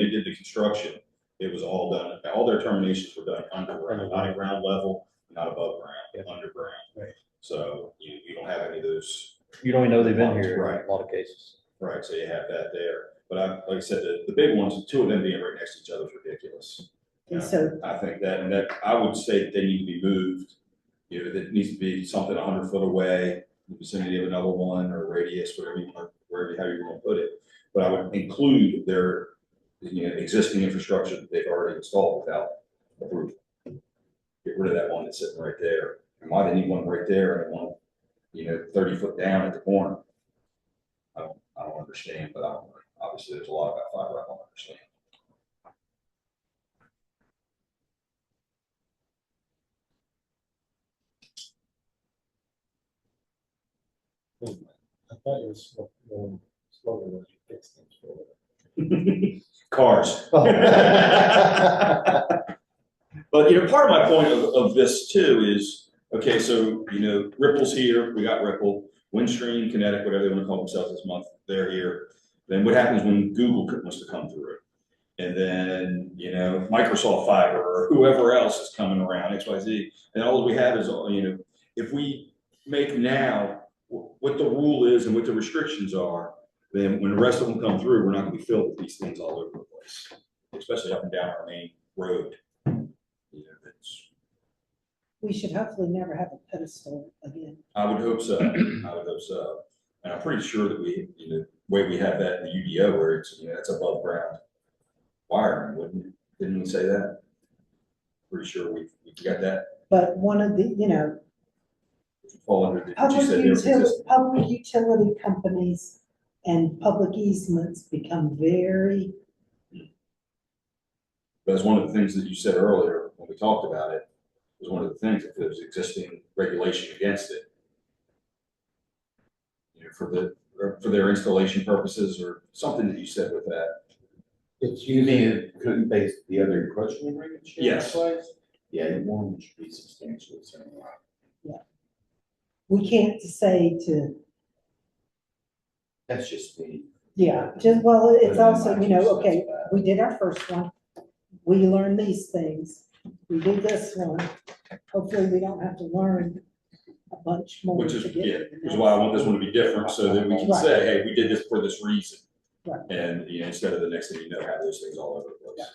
did the construction, it was all done, all their terminations were done underground, not at ground level, not above ground, underground. Right. So you don't have any of those. You don't even know they've been here Right. in a lot of cases. Right, so you have that there. But like I said, the big ones, the two of them being right next to each other is ridiculous. And so, I think that, I would say they need to be moved. That needs to be something 100 foot away, in the vicinity of another one, or radius, whatever you want, how you want to put it. But I would include their, existing infrastructure that they've already installed without approval. Get rid of that one that's sitting right there. And why they need one right there and one, 30 foot down at the corner? I don't understand, but obviously there's a lot about fiber I don't understand. I thought it was slower when you fix things for Cars. But, part of my point of this too is, okay, so, Ripple's here, we got Ripple, Windstream, Kinetic, whatever they want to call themselves this month, they're here. Then what happens when Google wants to come through? And then, Microsoft Fiber or whoever else is coming around, XYZ. And all we have is, if we make now what the rule is and what the restrictions are, then when the rest of them come through, we're not gonna be filled with these things all over the place, especially up and down our main road. That's, We should hopefully never have a pedestal again. I would hope so. I would hope so. And I'm pretty sure that we, way we have that in the UDO where it's, it's above ground wiring, didn't we say that? Pretty sure we got that. But one of the, Fall under, did you say there was existing? public utility companies and public easements become very, That's one of the things that you said earlier when we talked about it, was one of the things, if there's existing regulation against it. For their installation purposes or something that you said with that. It's using, couldn't base the other encroachment agreement? Yes. Yeah, one should be substantially the same. we can't say to, That's just me. well, it's also, But in my okay, case, that's we did our first one. We learned these things. We did this one. Hopefully we don't have to learn a bunch more. Which is, to get yeah, to the which is why I want this one to be next different, so that we can Right. say, hey, we did this for this reason. Right. And, instead of the next thing you know, have those things all over the place.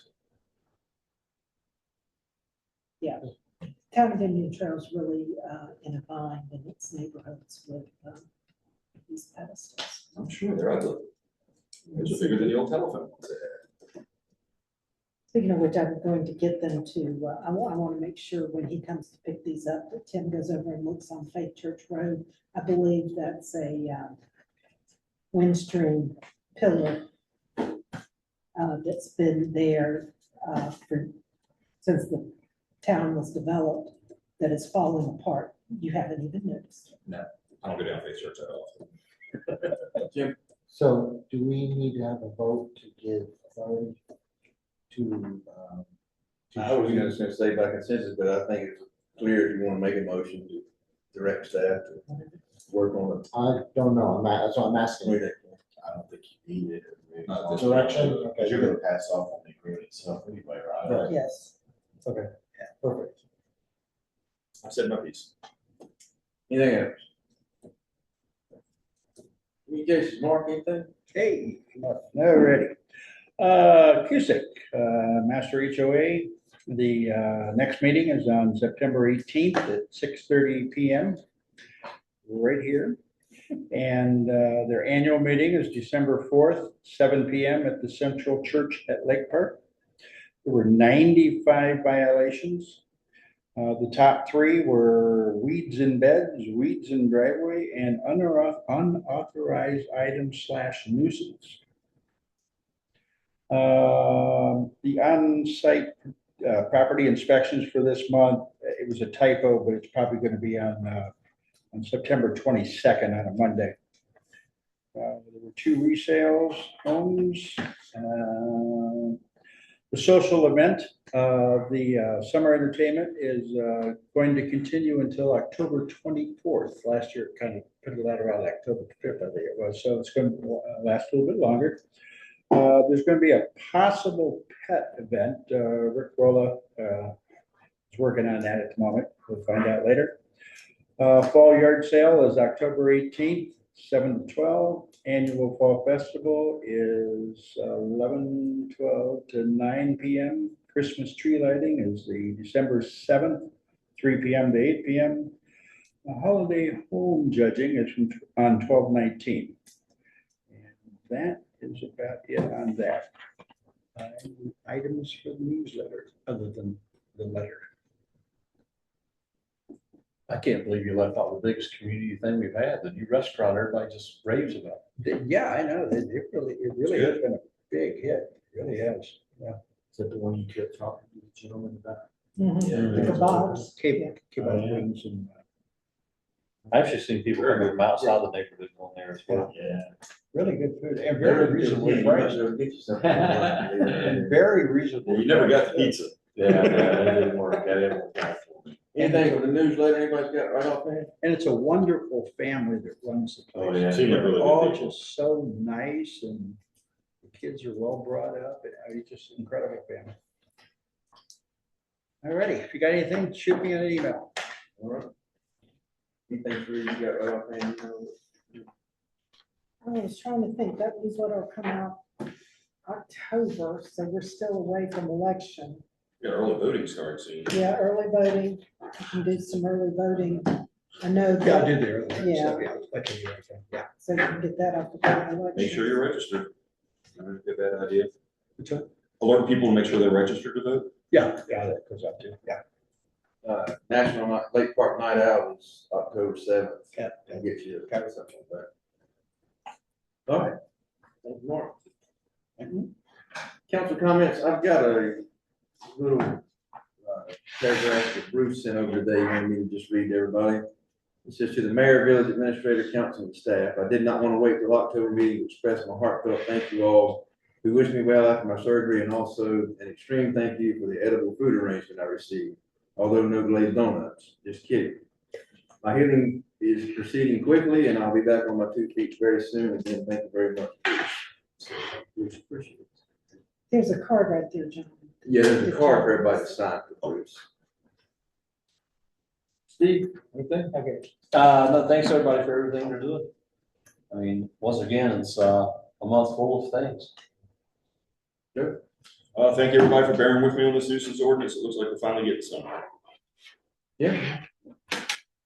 Town of Indian Trail is really in a bind in its neighborhoods with these pedestals. I'm sure they're ugly. Those are bigger than the old telephone ones they had. Speaking of which, I'm going to get them to, I want to make sure when he comes to pick these up, that Tim goes over and looks on Faith Church Road. I believe that's a Windstream pillar that's been there since the town was developed, that is falling apart. You haven't even noticed. I don't go down Faith Church that often. So do we need to have a vote to give authority to? I was gonna say by consensus, but I think it's clear if you wanna make a motion to direct staff to work on it. I don't know, that's what I'm asking. I don't think you need it. Not this Direction? Because you're gonna pass off on the agreement itself anyway, right? Right. Yes. Okay, perfect. I said my piece. Anything else? Communications, Mark, anything? Hey, already. Cusick, Master HOA, the next meeting is on September 18th at 6:30 PM. Right here. And their annual meeting is December 4th, 7 PM at the Central Church at Lake Park. There were 95 violations. The top 3 were weeds in beds, weeds in driveway, and unauthorized items / nuisance. The on-site property inspections for this month, it was a typo, but it's probably going to be on September 22nd on a Monday. There were 2 resales, homes. The social event, the summer entertainment is going to continue until October 24th. Last year, it kind of put that around October 5th, I think it was. So it's going to last a little bit longer. There's going to be a possible pet event. Rick Rolla is working on that at the moment. We'll find out later. Fall yard sale is October 18th, 7 to 12. Annual fall festival is 11:12 to 9 PM. Christmas tree lighting is the December 7th, 3 PM to 8 PM. Holiday home judging is on 12/19. And that is about it on that. Items for the newsletter, other than the letter. I can't believe you left out the biggest community thing we've had, the new restaurant, everybody just raves about. Yeah, I know, it really has been a big hit, it really has, yeah. Is that the one you kept talking to the gentleman about? Mhm. The kebabs. Kebab wings and. I've actually seen people come from outside the neighborhood on there as well. Yeah. Really good food and very reasonably priced. And very reasonable. You never got the pizza. Yeah, that didn't work, that didn't work out for me. Anything with the newsletter, anybody's got right off there? And it's a wonderful family that runs the place. Oh, yeah. Seem like really They're good all people. just so nice and the kids are well brought up and it's just an incredible family. All righty, if you got anything, shoot me an email. All right. Anything for you got right off there? I was trying to think, that newsletter will come out October, so we're still away from election. Yeah, early voting starts soon. Yeah, early voting, we can do some early voting. I know Yeah, I that, did the earlier stuff, Yeah. yeah. I can do everything, yeah. so you can get that off the voting election. Make sure you're registered. Get that idea. What's that? Alert people to make sure they're registered to vote. Yeah, that goes up too, yeah. National Lake Park Night Out is October 7th. Yeah. I'll get you a copy something like that. All right. Thank you, Mark. Council comments, I've got a little paragraph that Bruce sent over today, he wanted me to just read to everybody. It says, to the mayor, village administrator, council, and staff, I did not want to wait till October meeting to express my heartfelt thank you all who wished me well after my surgery, and also an extreme thank you for the edible food arrangement I received, although no glazed donuts, just kidding. My healing is proceeding quickly, and I'll be back on my 2 feet very soon. Again, thank you very much. Bruce, appreciate it. There's a card right there, John. Yeah, there's a card for everybody to sign for Bruce. Steve, anything? Okay. No, thanks everybody for everything they're doing. I mean, once again, it's a month full of things. Thank you everybody for bearing with me on this nuisance ordinance. It looks like we're finally getting somewhere. Yeah.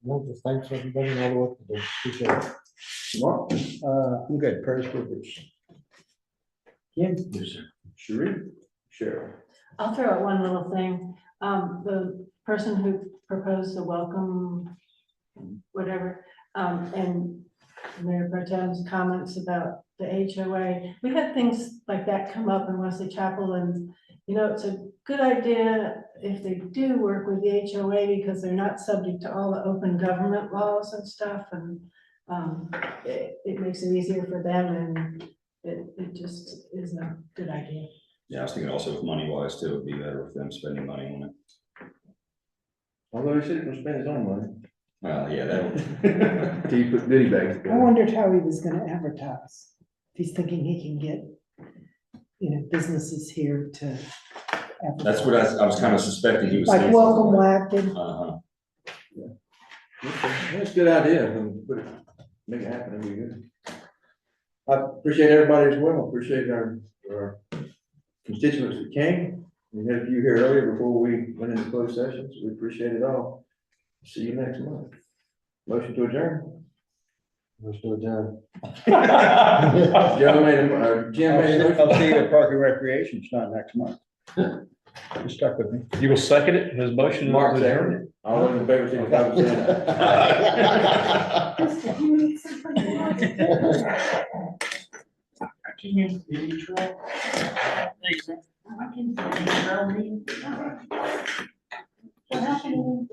No, just thanks for everybody and all the work you do. Appreciate it. Mark? I'm good, prayers for Bruce. Ken? Yes, sir. Sheree? Cheryl? I'll throw out one little thing. The person who proposed the welcome, whatever, and Mayor Pro Tem's comments about the HOA. We've had things like that come up in Wesley Chapel, and, you know, it's a good idea if they do work with the HOA because they're not subject to all the open government laws and stuff, and it makes it easier for them, and it just is a good idea. Yeah, I was thinking also with money wise too, it'd be better with them spending money on it. Although he said he was spend his own money. Well, yeah, that. Till you put goodie bags I together. wondered how he was gonna advertise. If he's thinking he can get, you know, businesses here to advertise. That's what I was kind of suspecting he was Like thinking. Welcome Wacton. Uh-huh. That's a good idea, and put it, make it happen, it'd be good. I appreciate everybody as well, appreciate our constituents that came. We had a few here earlier before we went into closed sessions, we appreciate it all. See you next month. Motion to adjourn. Motion to adjourn. Joe made a, Jim made a motion. I'll see you at Park and Recreation, it's not next month. You stuck with me. You will second it, his motion? Mark seconded it. All those in favor, signify by saying aye. Krista, do you need something? Can you try? What happened?